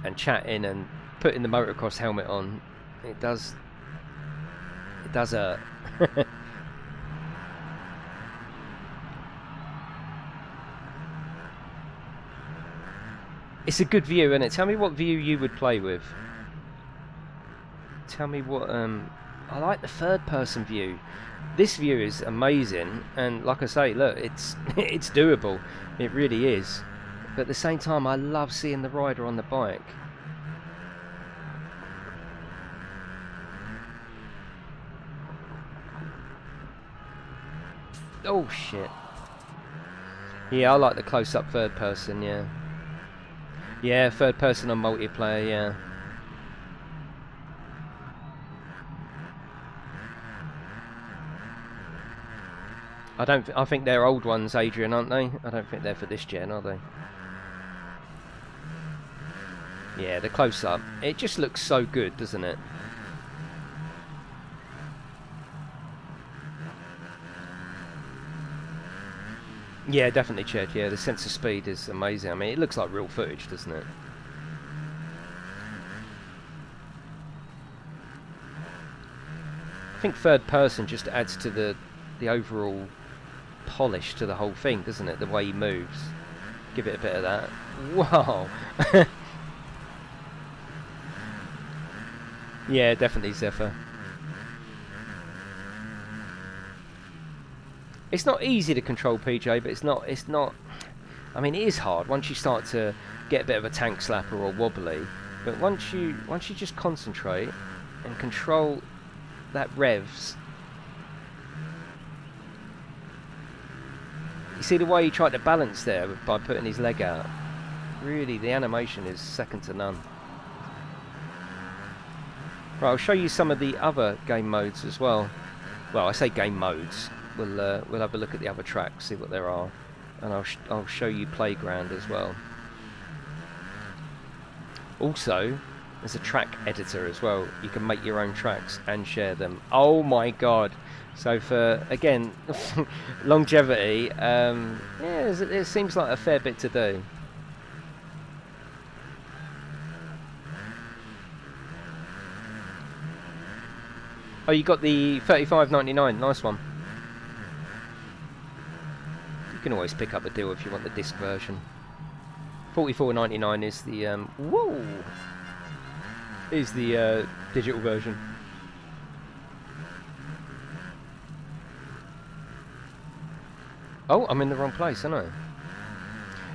And chatting and putting the motocross helmet on. It does hurt. It's a good view, isn't it? Tell me what view you would play with. Tell me what I like the third person view. This view is amazing, and like I say, look, it's it's doable. It really is. But at the same time, I love seeing the rider on the bike. Oh shit. Yeah, I like the close-up third person, yeah. Yeah, third person on multiplayer, yeah. I think they're old ones, Adrian, aren't they? I don't think they're for this gen, are they? Yeah, the close-up. It just looks so good, doesn't it? Yeah, definitely, Ched. Yeah, the sense of speed is amazing. I mean, it looks like real footage, doesn't it? I think third person just adds to the overall polish to the whole thing, doesn't it? The way he moves. Give it a bit of that. Wow. Yeah, definitely Zephyr. It's not easy to control PJ, but it's not I mean, it is hard once you start to get a bit of a tank slapper or wobbly, but once you just concentrate and control that revs. You see the way he tried to balance there by putting his leg out. Really, the animation is second to none. Right, I'll show you some of the other game modes as well. Well, I say game modes. We'll have a look at the other tracks, see what there are, and I'll show you Playground as well. Also, there's a track editor as well. You can make your own tracks and share them. Oh my god! So for again longevity, yeah, it seems like a fair bit to do. Oh, you got the $35.99. Nice one. You can always pick up a deal if you want the disc version. $44.99 is the whoa, is the digital version. Oh, I'm in the wrong place, aren't I?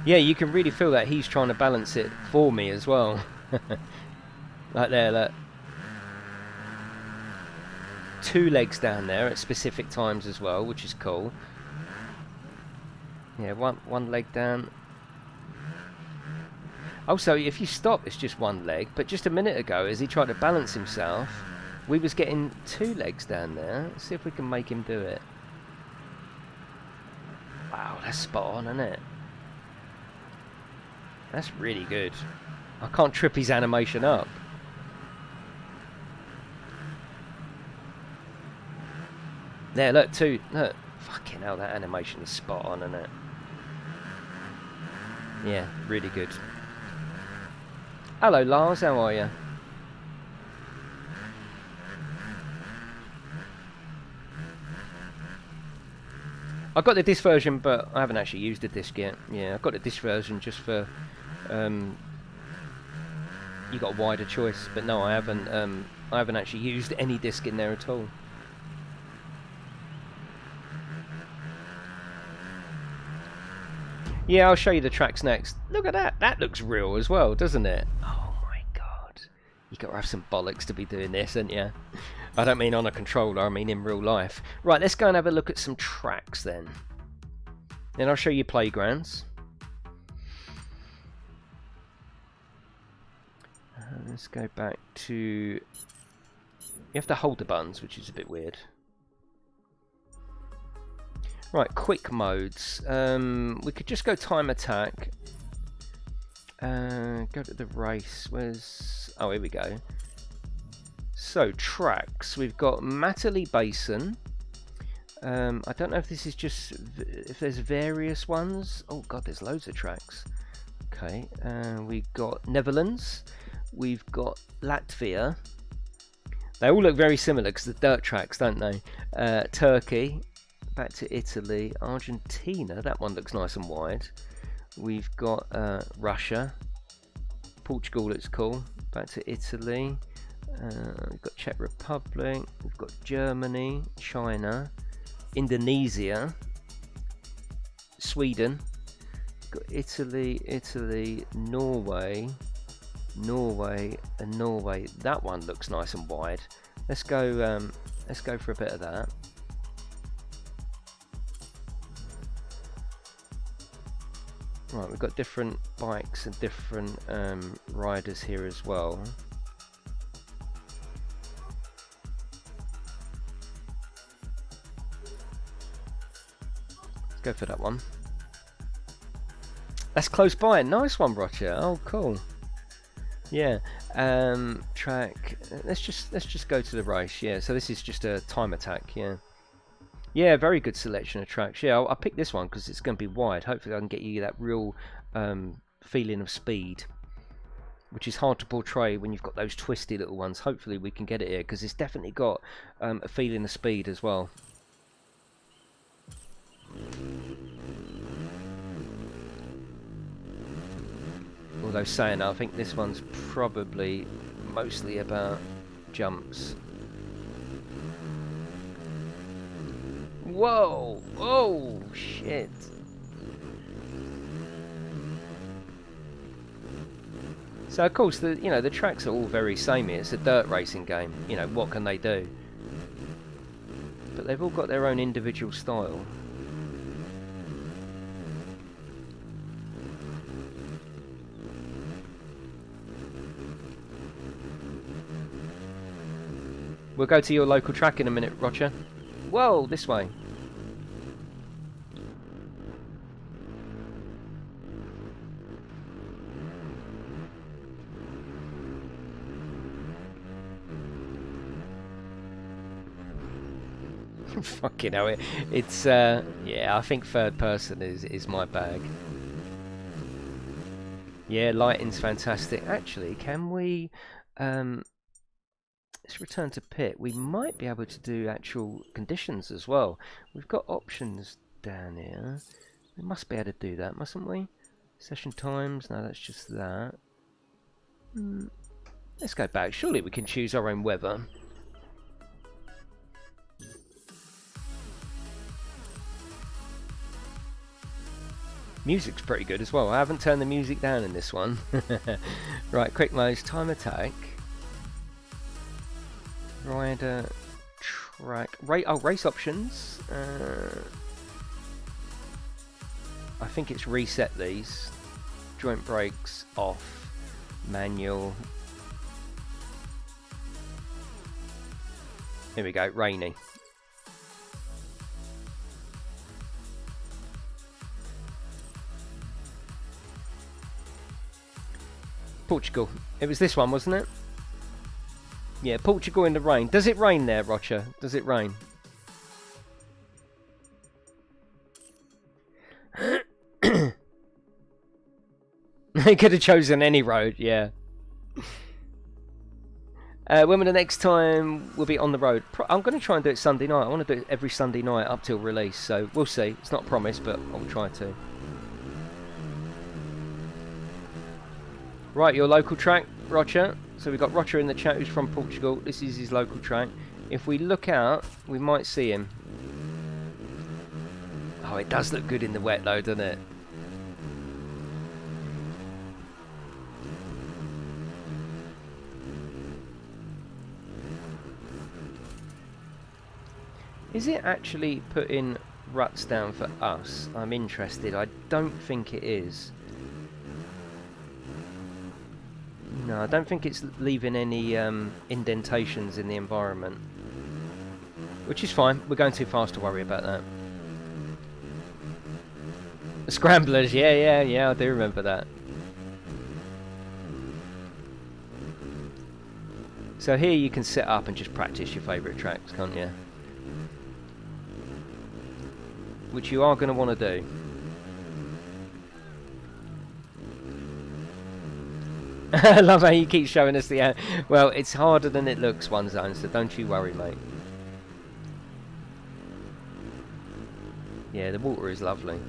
Yeah, you can really feel that he's trying to balance it for me as well. Like there, look. Two legs down there at specific times as well, which is cool. Yeah, one leg down. Also, if you stop, it's just one leg. But just a minute ago, as he tried to balance himself, we was getting 2 legs down there. Let's see if we can make him do it. Wow, that's spot on, isn't it? That's really good. I can't trip his animation up. There, look, 2. Look. Fucking hell, that animation is spot on, isn't it? Yeah, really good. Hello, Lars, how are you? I got the disc version, but I haven't actually used the disc yet. Yeah, I've got the disc version just for you got a wider choice, but no, I haven't actually used any disc in there at all. Yeah, I'll show you the tracks next. Look at that. That looks real as well, doesn't it? Oh my god. You got to have some bollocks to be doing this, haven't you? I don't mean on a controller, I mean in real life. Right, let's go and have a look at some tracks then. Then I'll show you playgrounds. Let's go back to... You have to hold the buttons, which is a bit weird. Right, quick modes. We could just go time attack. Go to the race. Where's... Oh, here we go. So, tracks. We've got Matterley Basin. I don't know if this is just... If there's various ones. Oh, God, there's loads of tracks. Okay. We've got Netherlands. We've got Latvia. They all look very similar because they're dirt tracks, don't they? Turkey. Back to Italy, Argentina, that one looks nice and wide. We've got Russia, Portugal looks cool. Back to Italy, we've got Czech Republic, we've got Germany, China, Indonesia, Sweden, we've got Italy, Norway, and Norway. That one looks nice and wide. Let's go for a bit of that. Right, we've got different bikes and different riders here as well. Let's go for that one. That's close by. Nice one, Roger. Oh, cool. Yeah. Track. Let's just go to the race. Yeah. So this is just a time attack. Yeah. Yeah, very good selection of tracks. Yeah, I'll pick this one because it's going to be wide. Hopefully I can get you that real feeling of speed, which is hard to portray when you've got those twisty little ones. Hopefully we can get it here because it's definitely got a feeling of speed as well. Although saying that, I think this one's probably mostly about jumps. Whoa! Oh, shit. So of course the tracks are all very samey. It's a dirt racing game. You know, what can they do? But they've all got their own individual style. We'll go to your local track in a minute, Roger. Whoa, this way. Fucking hell, it's yeah, I think third person is my bag. Yeah, lighting's fantastic. Actually, can we let's return to pit. We might be able to do actual conditions as well. We've got options down here. We must be able to do that, mustn't we? Session times, no, that's just that. Let's go back. Surely we can choose our own weather. Music's pretty good as well. I haven't turned the music down in this one. Right, quick modes, time attack. Rider, track, race options. I think it's reset these. joint brakes off, manual. Here we go, rainy. Portugal. It was this one, wasn't it? Yeah, Portugal in the rain. Does it rain there, Roger? Does it rain? They could have chosen any road, yeah. When will the next time we'll be on the road? I'm going to try and do it Sunday night. I want to do it every Sunday night up till release, so we'll see. It's not promised, but I'll try to. Right, your local track, Roger. So we've got Roger in the chat who's from Portugal. This is his local track. If we look out, we might see him. Oh, it does look good in the wet though, doesn't it? Is it actually putting ruts down for us? I'm interested. I don't think it is. No, I don't think it's leaving any indentations in the environment. Which is fine. We're going too fast to worry about that. The scramblers, yeah, I do remember that. So here you can set up and just practice your favourite tracks, can't you? Which you are going to want to do. I love how you keep showing us the... well, it's harder than it looks, one zone, so don't you worry, mate. Yeah, the water is lovely.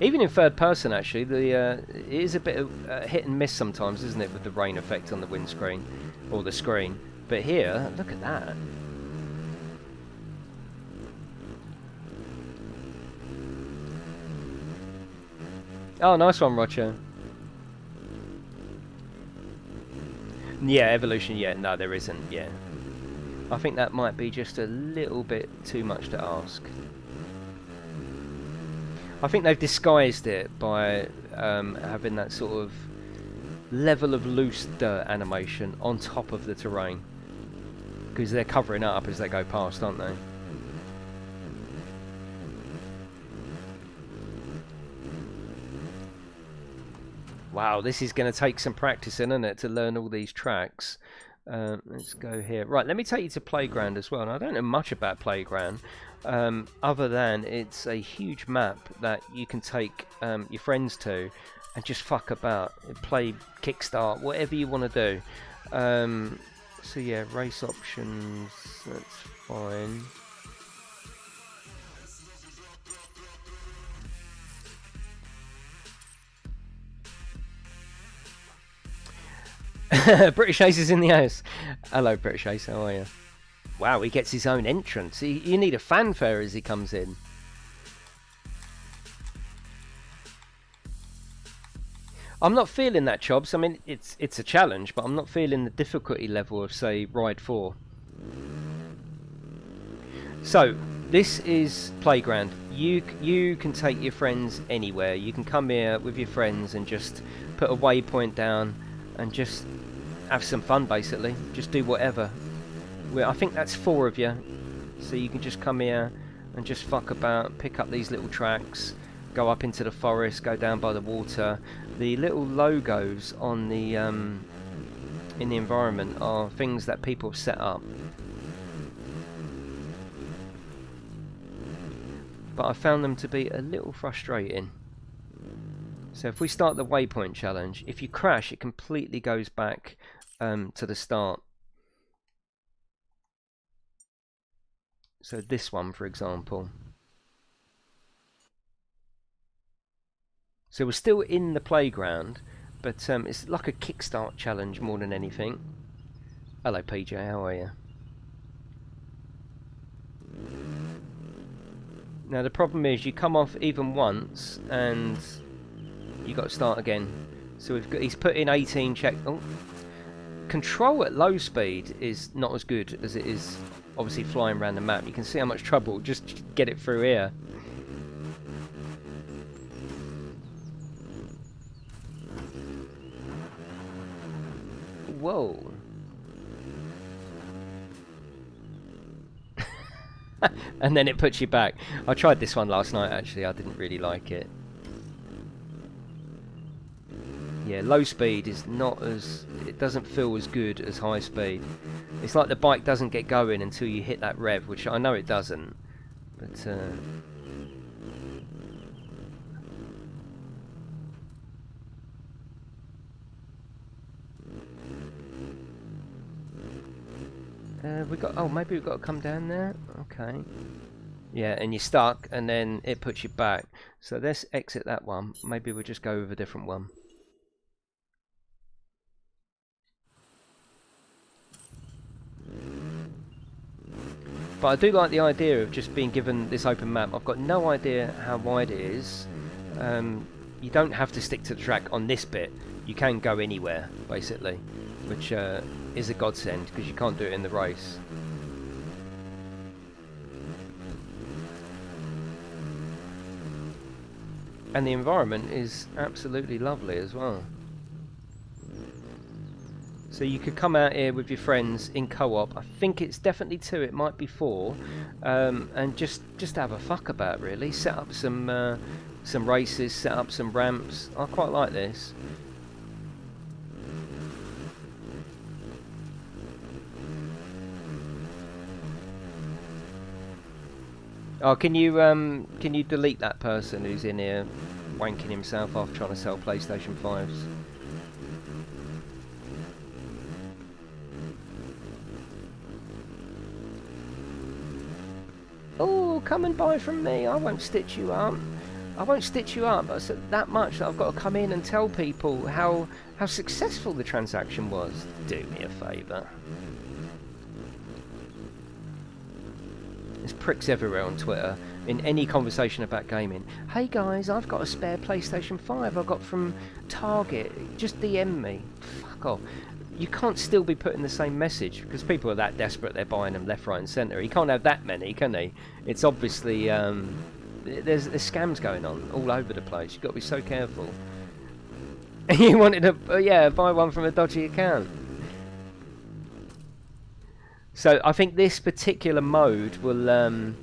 Even in third person, actually, it is a bit of hit and miss sometimes, isn't it, with the rain effect on the windscreen or the screen. But here, look at that. Oh, nice one, Roger. Yeah, evolution, yeah, no, there isn't, yeah. I think that might be just a little bit too much to ask. I think they've disguised it by having that sort of level of loose dirt animation on top of the terrain. Because they're covering it up as they go past, aren't they? Wow, this is going to take some practicing, isn't it, to learn all these tracks. Let's go here. Right, let me take you to Playground as well. And I don't know much about Playground, other than it's a huge map that you can take your friends to and just fuck about. Play, kickstart, whatever you want to do. So yeah, race options, that's fine. British Ace is in the house. Hello, British Ace, how are you? Wow, he gets his own entrance. You need a fanfare as he comes in. I'm not feeling that, Chobs. I mean, it's a challenge, but I'm not feeling the difficulty level of, say, Ride 4. So, this is Playground. You can take your friends anywhere. You can come here with your friends and just put a waypoint down and just have some fun, basically. Just do whatever. I think that's 4 of you, so you can just come here and just fuck about, pick up these little tracks, go up into the forest, go down by the water. The little logos on the in the environment are things that people have set up. But I found them to be a little frustrating. So if we start the waypoint challenge, if you crash, it completely goes back to the start. So this one, for example. So we're still in the playground, but it's like a kickstart challenge more than anything. Hello, PJ, how are you? Now the problem is you come off even once and you got to start again. So he's put in 18 check. Oh, control at low speed is not as good as it is obviously flying around the map. You can see how much trouble just to get it through here. whoa. And then it puts you back. I tried this one last night actually, I didn't really like it. Yeah, low speed is not as, it doesn't feel as good as high speed. It's like the bike doesn't get going until you hit that rev, which I know it doesn't. But we got, oh, maybe we've got to come down there. Okay. Yeah, and you're stuck, and then it puts you back. So let's exit that one. Maybe we'll just go with a different one. But I do like the idea of just being given this open map. I've got no idea how wide it is. You don't have to stick to the track on this bit. You can go anywhere, basically, which is a godsend because you can't do it in the race. And the environment is absolutely lovely as well. So you could come out here with your friends in co-op. I think it's definitely 2, it might be 4, and just have a fuck about, really. Set up some races, set up some ramps. I quite like this. Oh, can you delete that person who's in here wanking himself off trying to sell PlayStation 5s? Oh, come and buy from me. I won't stitch you up. I won't stitch you up. I said that much that I've got to come in and tell people how successful the transaction was. Do me a favour. There's pricks everywhere on Twitter. In any conversation about gaming. Hey guys, I've got a spare PlayStation 5 I got from Target. Just DM me. Fuck off. You can't still be putting the same message because people are that desperate they're buying them left, right and centre. He can't have that many, can he? It's obviously there's scams going on all over the place. You've got to be so careful. You wanted to yeah, buy one from a dodgy account. So I think this particular mode will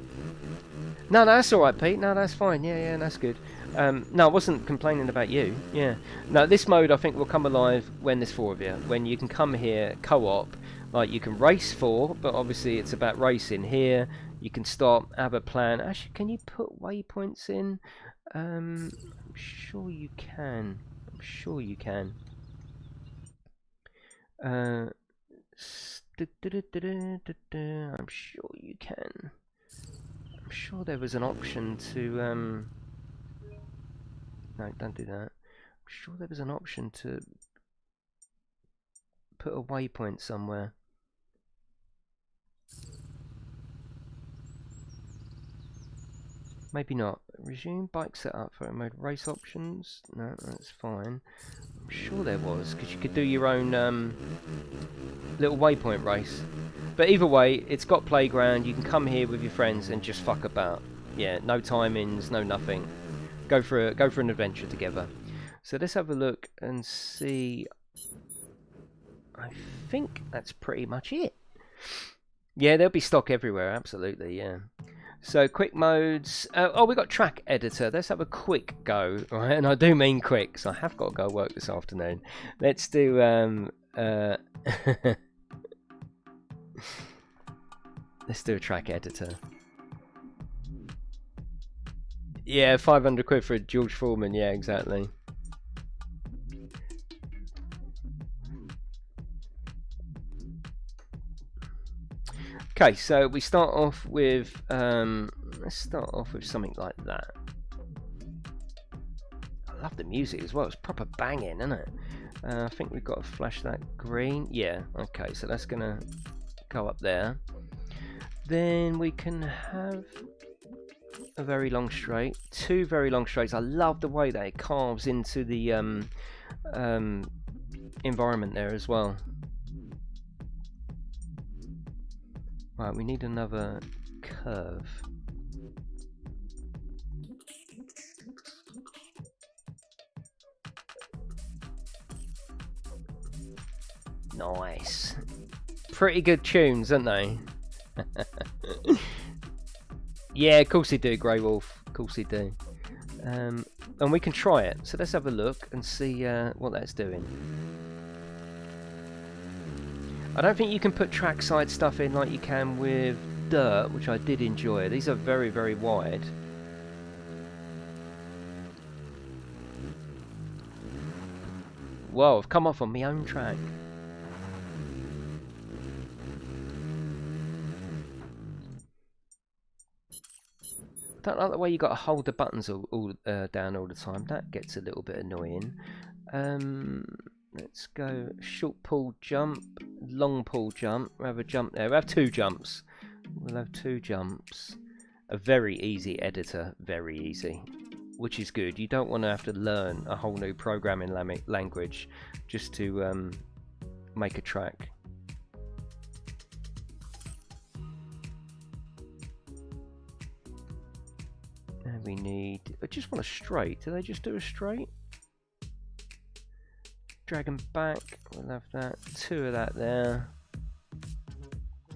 no, that's alright, Pete. No, that's fine. Yeah, that's good. No, I wasn't complaining about you. Yeah. No, this mode I think will come alive when there's 4 of you. When you can come here co-op, like you can race 4, but obviously it's about racing here. You can stop, have a plan. Actually, can you put waypoints in? I'm sure you can. I'm sure you can. I'm sure you can. I'm sure there was an option to no, don't do that. I'm sure there was an option to put a waypoint somewhere. Maybe not. Resume bike setup for mode race options. No, that's fine. I'm sure there was, because you could do your own little waypoint race. But either way, it's got playground. You can come here with your friends and just fuck about. Yeah, no timings, no nothing. Go for an adventure together. So let's have a look and see. I think that's pretty much it. Yeah, there'll be stock everywhere, absolutely, yeah. So quick modes. Oh, we got track editor. Let's have a quick go, right? And I do mean quick, so I have got to go work this afternoon. Let's do let's do a track editor. Yeah, 500 quid for a George Foreman. Yeah, exactly. Okay, so we start off with let's start off with something like that. I love the music as well. It's proper banging, isn't it? I think we've got to flash that green. Yeah. Okay, so that's gonna go up there. Then we can have a very long straight, 2 very long straights. I love the way that it carves into the environment there as well. Right, we need another curve. Nice. Pretty good tunes, aren't they? Yeah, of course they do, Grey Wolf. Of course they do. And we can try it. So let's have a look and see what that's doing. I don't think you can put trackside stuff in like you can with Dirt, which I did enjoy. These are very, very wide. Whoa, I've come off on my own track. I don't like the way you got to hold the buttons all down all the time. That gets a little bit annoying. Let's go short pull jump, long pull jump. We'll have a jump there. We'll have two jumps. We'll have two jumps. A very easy editor, very easy, which is good. You don't want to have to learn a whole new programming language just to make a track. And we need, I just want a straight. Do they just do a straight? Drag them back. We'll have that. Two of that there.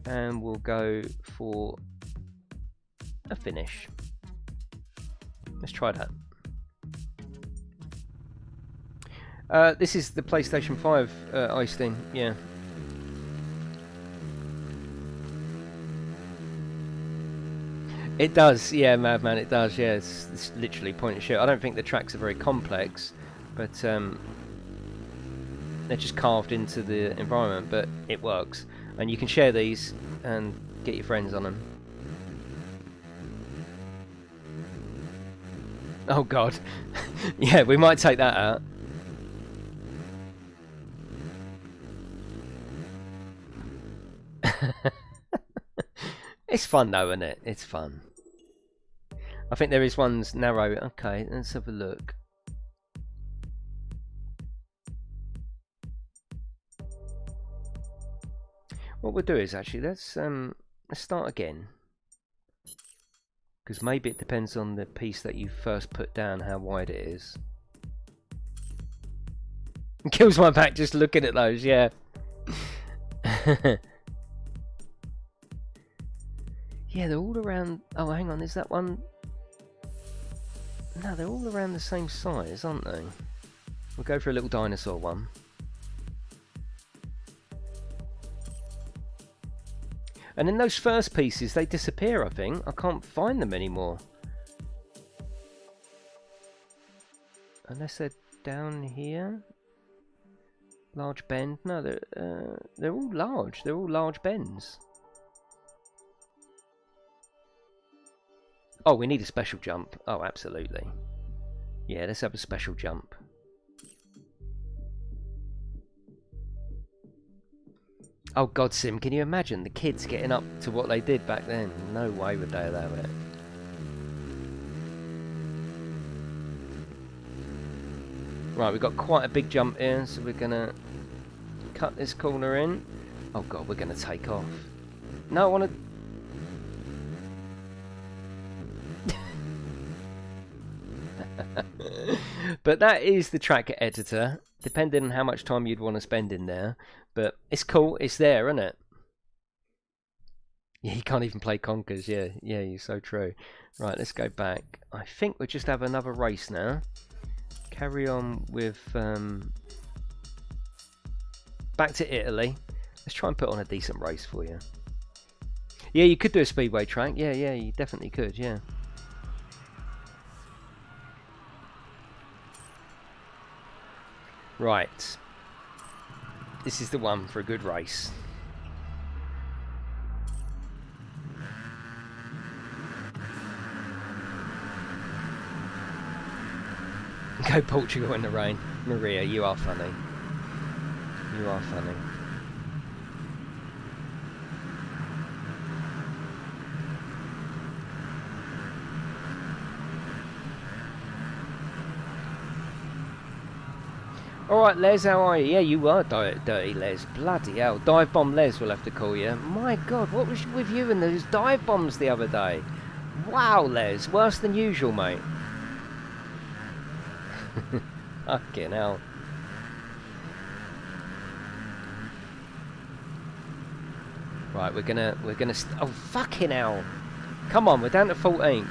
And we'll go for a finish. Let's try that. This is the PlayStation 5 icing, yeah. It does, yeah, Madman, it does, yeah. It's literally point and shoot. I don't think the tracks are very complex, but they're just carved into the environment, but it works. And you can share these and get your friends on them. Oh god. Yeah, we might take that out. It's fun though, isn't it? It's fun. I think there is one's narrow. Okay, let's have a look. What we'll do is actually let's start again, because maybe it depends on the piece that you first put down how wide it is. It kills my back just looking at those, yeah. Yeah, they're all around. Oh, hang on, is that one? No, they're all around the same size, aren't they? We'll go for a little dinosaur one. And then those first pieces, they disappear, I think. I can't find them anymore. Unless they're down here. Large bend. No, they're all large. They're all large bends. Oh, we need a special jump. Oh, absolutely. Yeah, let's have a special jump. Oh god, Sim, can you imagine the kids getting up to what they did back then? No way would they allow it. Right, we've got quite a big jump here, so we're gonna cut this corner in. Oh god, we're gonna take off. No, I want to... But that is the track editor, depending on how much time you'd want to spend in there. But it's cool, it's there, isn't it? Yeah, you can't even play Conkers, yeah, you're so true. Right, let's go back. I think we'll just have another race now. Carry on with... back to Italy. Let's try and put on a decent race for you. Yeah, you could do a speedway track, yeah, you definitely could, yeah. Right, this is the one for a good race. Go Portugal in the rain. Maria, you are funny. You are funny. Alright, Les, how are you? Yeah, you are dirty, Les. Bloody hell. Dive Bomb Les, we'll have to call you. My God, what was with you and those dive bombs the other day? Wow, Les. Worse than usual, mate. Fucking hell. Right, we're gonna oh fucking hell! Come on, we're down to 14th.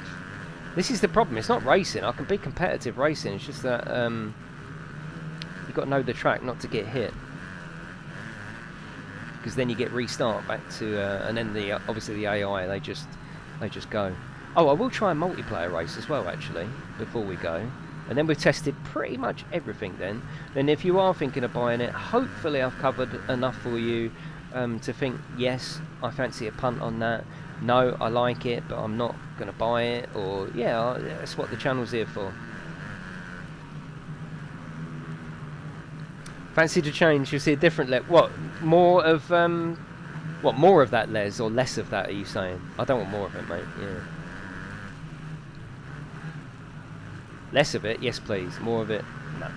This is the problem. It's not racing. I can be competitive racing. It's just that you've got to know the track not to get hit, because then you get restart back to and then the obviously the AI they just go. Oh, I will try a multiplayer race as well actually before we go, and then we've tested pretty much everything. Then if you are thinking of buying it, hopefully I've covered enough for you to think yes, I fancy a punt on that. No, I like it, but I'm not going to buy it. Or yeah, that's what the channel's here for. Fancy to change? You'll see a different what more of what more of that, Les, or less of that? Are you saying? I don't want more of it, mate. Yeah. Less of it, yes, please. More of it, no.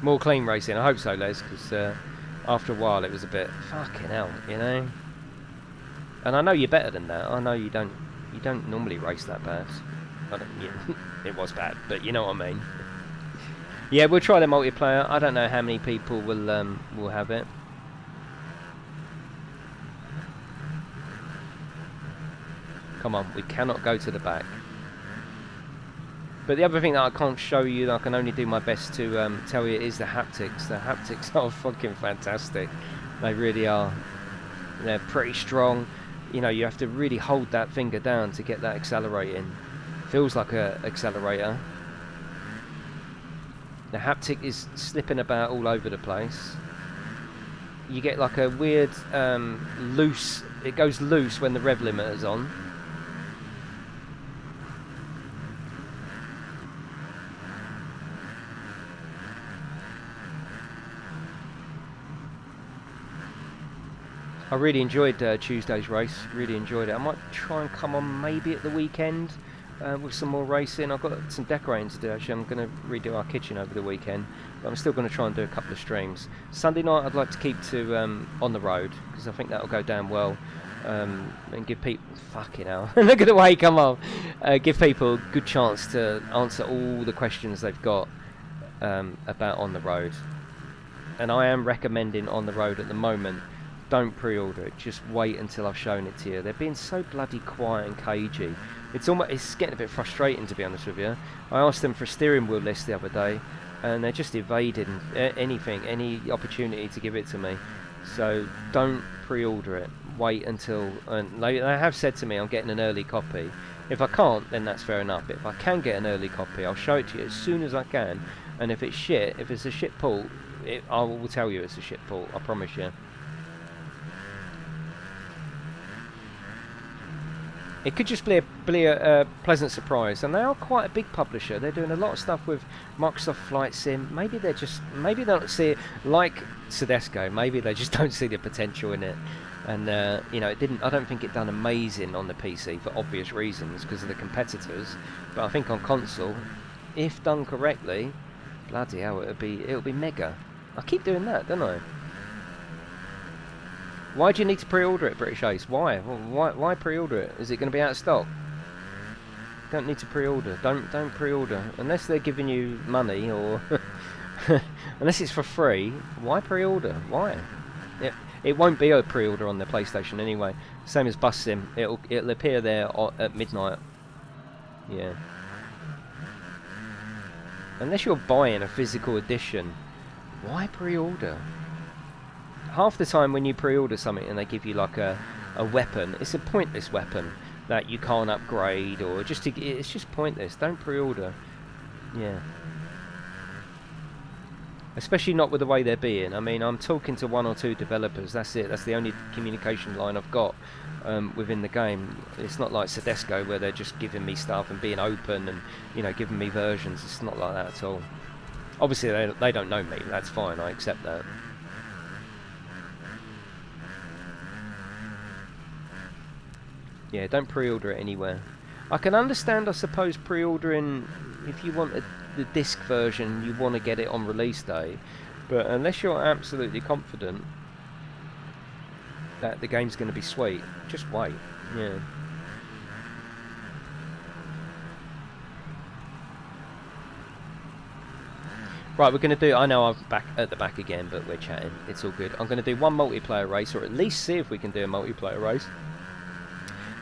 More clean racing, I hope so, Les, because after a while it was a bit fucking hell, you know. And I know you're better than that. I know you don't normally race that bad. I don't, yeah, it was bad, but you know what I mean. Yeah, we'll try the multiplayer. I don't know how many people will have it. Come on, we cannot go to the back. But the other thing that I can't show you, that I can only do my best to tell you, is the haptics. The haptics are fucking fantastic. They really are. They're pretty strong. You know, you have to really hold that finger down to get that accelerating. Feels like a accelerator. The haptic is slipping about all over the place. You get like a weird loose. It goes loose when the rev limiter's on. I really enjoyed Tuesday's race, really enjoyed it. I might try and come on maybe at the weekend with some more racing. I've got some decorating to do actually. I'm going to redo our kitchen over the weekend, but I'm still going to try and do a couple of streams. Sunday night I'd like to keep to on the road, because I think that'll go down well, and give people, fucking hell, look at the way he come on, give people a good chance to answer all the questions they've got about on the road. And I am recommending on the road at the moment. Don't pre-order it, just wait until I've shown it to you. They're being so bloody quiet and cagey. It's getting a bit frustrating, to be honest with you. I asked them for a steering wheel list the other day, and they're just evading any opportunity to give it to me. So don't pre-order it. Wait until, and they have said to me I'm getting an early copy. If I can't, then that's fair enough. But if I can get an early copy, I'll show it to you as soon as I can. And if it's shit, if it's a shit port, I will tell you it's a shit port. I promise you. It could just be a pleasant surprise, and they are quite a big publisher. They're doing a lot of stuff with Microsoft Flight Sim. Maybe they don't see it like Sedesco. Maybe they just don't see the potential in it. And you know, I don't think it done amazing on the PC for obvious reasons because of the competitors. But I think on console, if done correctly, bloody hell, it'll be mega. I keep doing that, don't I? Why do you need to pre-order it, British Ace? Why? Why pre-order it? Is it going to be out of stock? Don't need to pre-order. Don't pre-order unless they're giving you money, or unless it's for free. Why pre-order? Why? It won't be a pre-order on the PlayStation anyway. Same as Bus Sim. It'll appear there at midnight. Yeah. Unless you're buying a physical edition, why pre-order? Half the time when you pre-order something and they give you like a weapon, it's a pointless weapon that you can't upgrade, or it's just pointless. Don't pre-order. Yeah. Especially not with the way they're being. I mean, I'm talking to one or two developers. That's it. That's the only communication line I've got within the game. It's not like Sedesco where they're just giving me stuff and being open and, you know, giving me versions. It's not like that at all. Obviously, they don't know me. That's fine. I accept that. Yeah, don't pre-order it anywhere. I can understand, I suppose, pre-ordering if you want the disc version, you want to get it on release day. But unless you're absolutely confident, that the game's going to be sweet. Just wait. Yeah. Right, we're going to do... I know I'm back at the back again, but we're chatting. It's all good. I'm going to do one multiplayer race, or at least see if we can do a multiplayer race.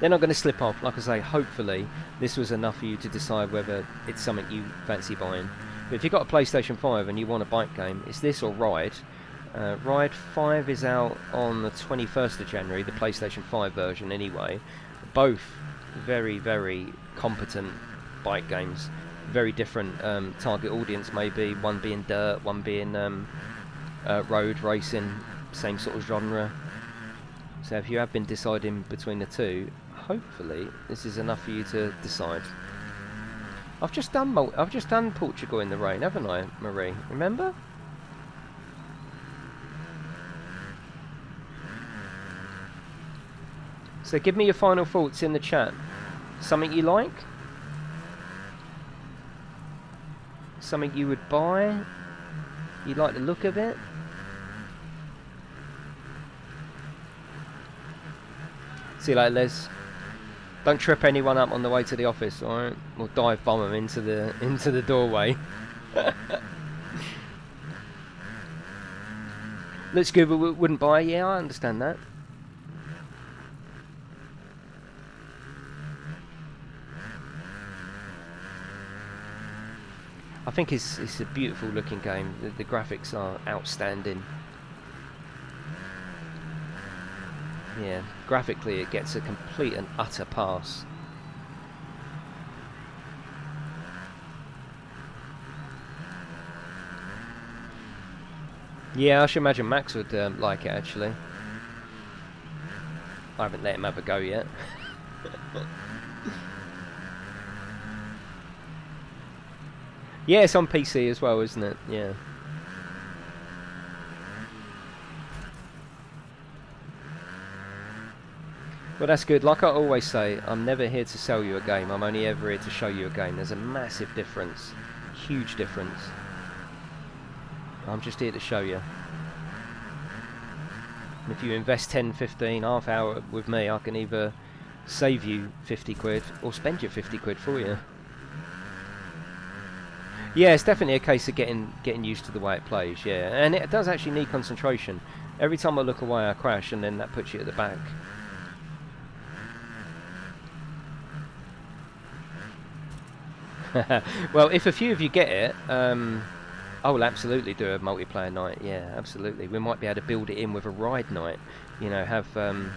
Then I'm going to slip off. Like I say, hopefully this was enough for you to decide whether it's something you fancy buying. But if you've got a PlayStation 5 and you want a bike game, it's this or Ride. Ride 5 is out on the 21st of January, the PlayStation 5 version anyway. Both very, very competent bike games. Very different target audience maybe, one being dirt, one being road racing, same sort of genre. So if you have been deciding between the two, hopefully this is enough for you to decide. I've just done Portugal in the rain, haven't I, Marie? Remember? So give me your final thoughts in the chat. Something you like? Something you would buy? You like the look of it? See you later, Les. Don't trip anyone up on the way to the office, alright? Or dive bomb them into the doorway. Looks good, but wouldn't buy. Yeah, I understand that. I think it's a beautiful looking game. The graphics are outstanding. Yeah, graphically it gets a complete and utter pass. Yeah, I should imagine Max would like it actually. I haven't let him have a go yet. Yeah, it's on PC as well, isn't it? Yeah. Well, that's good. Like I always say, I'm never here to sell you a game. I'm only ever here to show you a game. There's a massive difference. Huge difference. I'm just here to show you. And if you invest 10, 15, half hour with me, I can either save you 50 quid or spend you 50 quid for you. Yeah, it's definitely a case of getting used to the way it plays, yeah. And it does actually need concentration. Every time I look away I crash, and then that puts you at the back. Well, if a few of you get it, I will absolutely do a multiplayer night, yeah, absolutely. We might be able to build it in with a ride night. You know, have a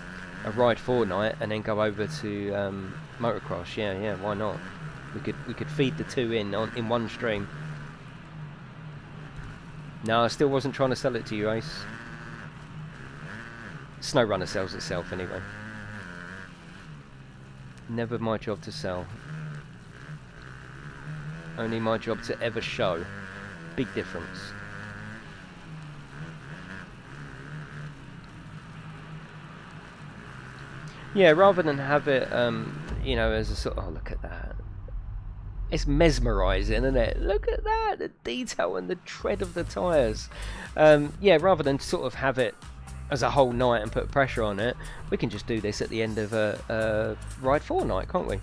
Ride 4 night and then go over to motocross, yeah, why not? We could feed the two in one stream. No, I still wasn't trying to sell it to you, Ace. SnowRunner sells itself anyway. Never my job to sell. Only my job to ever show. Big difference. Yeah, rather than have it, you know, as a sort of, oh, look at that. It's mesmerising, isn't it? Look at that, the detail and the tread of the tyres. Yeah, rather than sort of have it as a whole night and put pressure on it, we can just do this at the end of a Ride 4 night, can't we?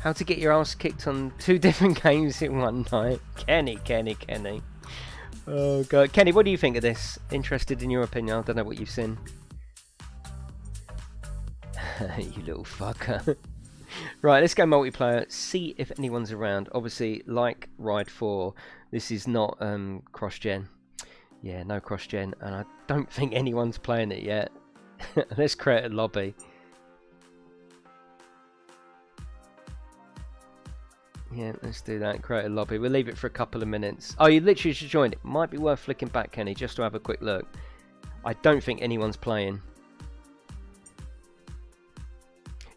How to get your ass kicked on 2 different games in one night. Kenny. Oh god, Kenny, what do you think of this? Interested in your opinion? I don't know what you've seen. You little fucker. Right, let's go multiplayer. See if anyone's around. Obviously, like Ride 4, this is not cross-gen. Yeah, no cross-gen, and I don't think anyone's playing it yet. Let's create a lobby. Yeah, let's do that. Create a lobby. We'll leave it for a couple of minutes. Oh, you literally just joined. It might be worth flicking back, Kenny, just to have a quick look. I don't think anyone's playing.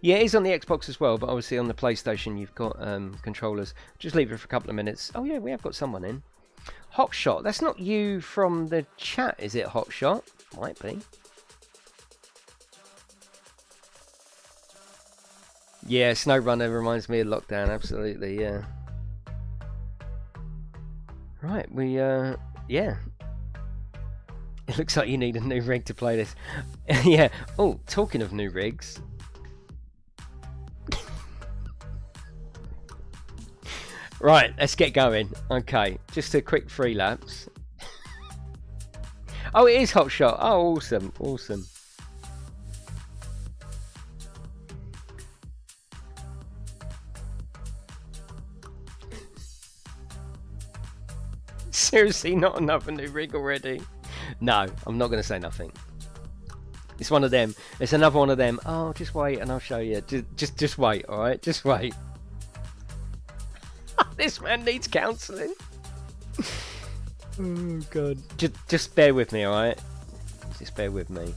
Yeah, it is on the Xbox as well, but obviously on the PlayStation you've got controllers. Just leave it for a couple of minutes. Oh yeah, we have got someone in. Hotshot. That's not you from the chat, is it, Hotshot? Might be. Yeah, SnowRunner reminds me of Lockdown, absolutely, yeah. Right, yeah. It looks like you need a new rig to play this. Yeah. Oh, talking of new rigs. Right, let's get going. Okay, just a quick 3 laps. Oh, it is hot shot. Oh, awesome, awesome. Seriously, not another new rig already? No, I'm not going to say nothing. It's one of them. It's another one of them. Oh, just wait and I'll show you. Just wait, all right? Just wait. This man needs counselling. Oh god. Just bear with me, all right? Just bear with me.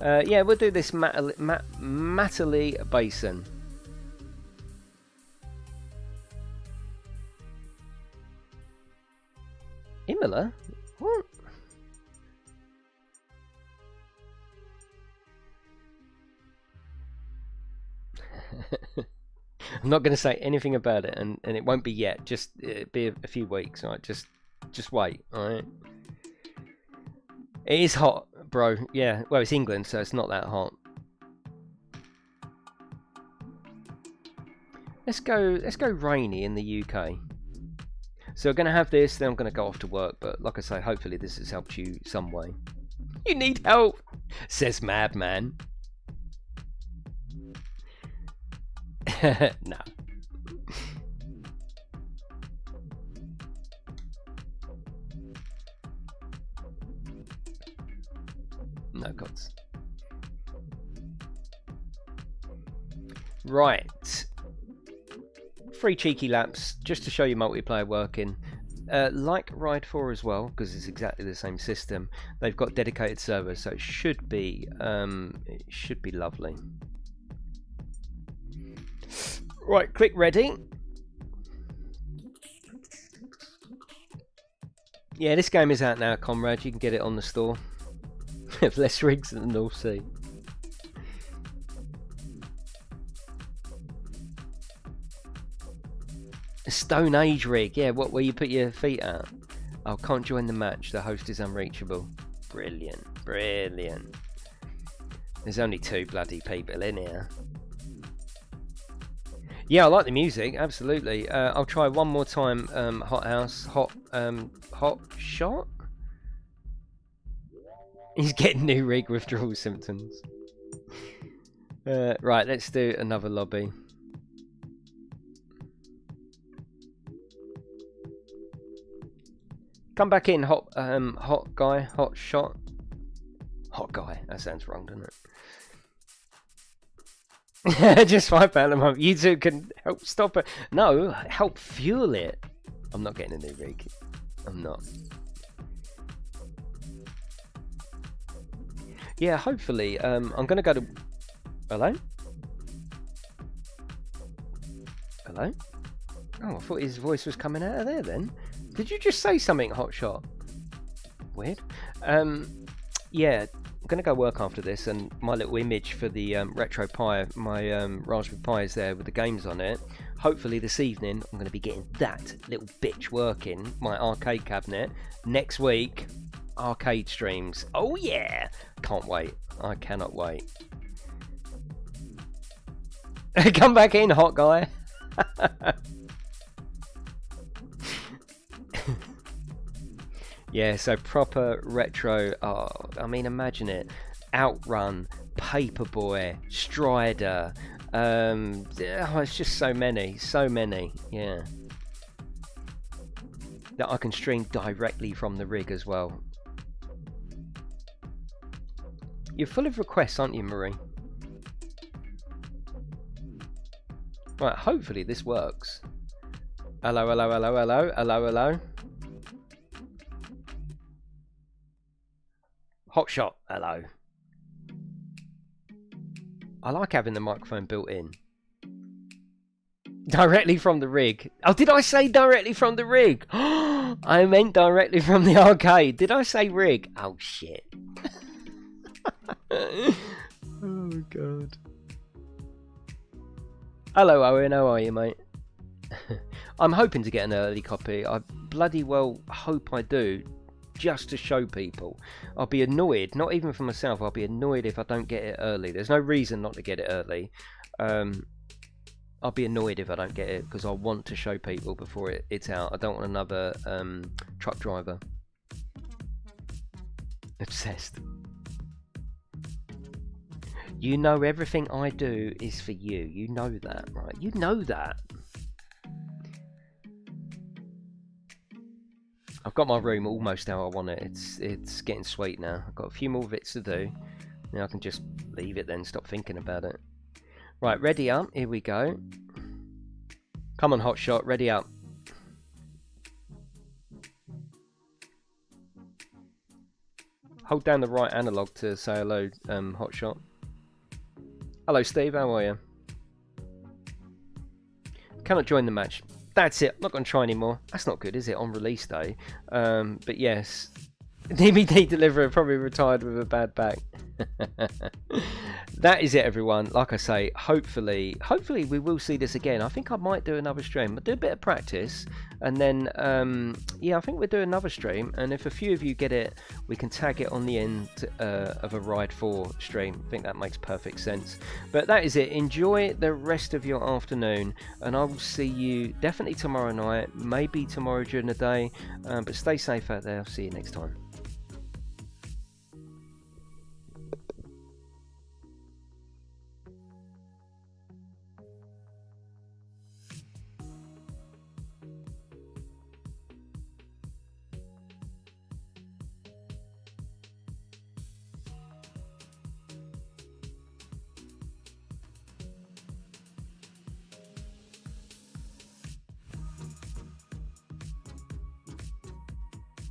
Yeah, we'll do this Matterley Basin. Imola? What? I'm not going to say anything about it, and it won't be yet. Just it'll be a few weeks, all right? Just wait, all right? It is hot, bro. Yeah. Well, it's England, so it's not that hot. Let's go rainy in the UK. So we're going to have this, then I'm going to go off to work. But like I say, hopefully this has helped you some way. You need help, says Madman. No. No gods. Right. 3 cheeky laps just to show you multiplayer working. Like Ride 4 as well, because it's exactly the same system. They've got dedicated servers, so it should be lovely. Right, click ready. Yeah, this game is out now, comrade. You can get it on the store. Have less rigs than the North Sea. A Stone Age rig, yeah, what, where you put your feet out? Oh, can't join the match, the host is unreachable. Brilliant, brilliant. There's only 2 bloody people in here. Yeah, I like the music, absolutely. I'll try one more time, Hot House, Hot Shot? He's getting new rig withdrawal symptoms. Right, let's do another lobby. Come back in, hot guy, hot shot. Hot guy, that sounds wrong, doesn't it? Just £5 a month. You two can help stop it. No, help fuel it. I'm not getting a new rig. I'm not. Yeah, hopefully. I'm gonna go to. Hello? Hello? Oh, I thought his voice was coming out of there then. Did you just say something, Hotshot? Weird. Yeah. I'm going to go work after this, and my little image for the Retro Pi, my Raspberry Pi is there with the games on it. Hopefully this evening I'm going to be getting that little bitch working, my arcade cabinet. Next week, arcade streams. Oh yeah! Can't wait. I cannot wait. Come back in, hot guy. Yeah, so proper retro. Oh, I mean, imagine it. Outrun, Paperboy, Strider. Oh, it's just so many, yeah. That I can stream directly from the rig as well. You're full of requests, aren't you, Marie? Right, hopefully this works. Hello, hello, hello, hello, hello, hello. Hotshot, hello. I like having the microphone built in. Directly from the rig. Oh, did I say directly from the rig? I meant directly from the arcade. Did I say rig? Oh, shit. Oh, God. Hello, Owen. How are you, mate? I'm hoping to get an early copy. I bloody well hope I do, just to show people. I'll be annoyed, not even for myself, I'll be annoyed if I don't get it early. There's no reason not to get it early. I'll be annoyed if I don't get it, because I want to show people before it's out. I don't want another truck driver. Obsessed. You know everything I do is for you. You know that, right? You know that. I've got my room almost how I want it. It's getting sweet now. I've got a few more bits to do. Now I can just leave it then, stop thinking about it. Right, ready up. Here we go. Come on, Hotshot, ready up. Hold down the right analog to say hello, Hotshot. Hello, Steve. How are you? Cannot join the match. That's it. I'm not going to try anymore. That's not good, is it? On release day. But yes, DVD deliverer probably retired with a bad back. That is it, everyone. Like I say, hopefully we will see this again. I think I might do another stream. I'll do a bit of practice, and then yeah, I think we'll do another stream. And if a few of you get it, we can tag it on the end of a Ride 4 stream. I think that makes perfect sense. But that is it. Enjoy the rest of your afternoon, and I will see you definitely tomorrow night, maybe tomorrow during the day. But stay safe out there. I'll see you next time.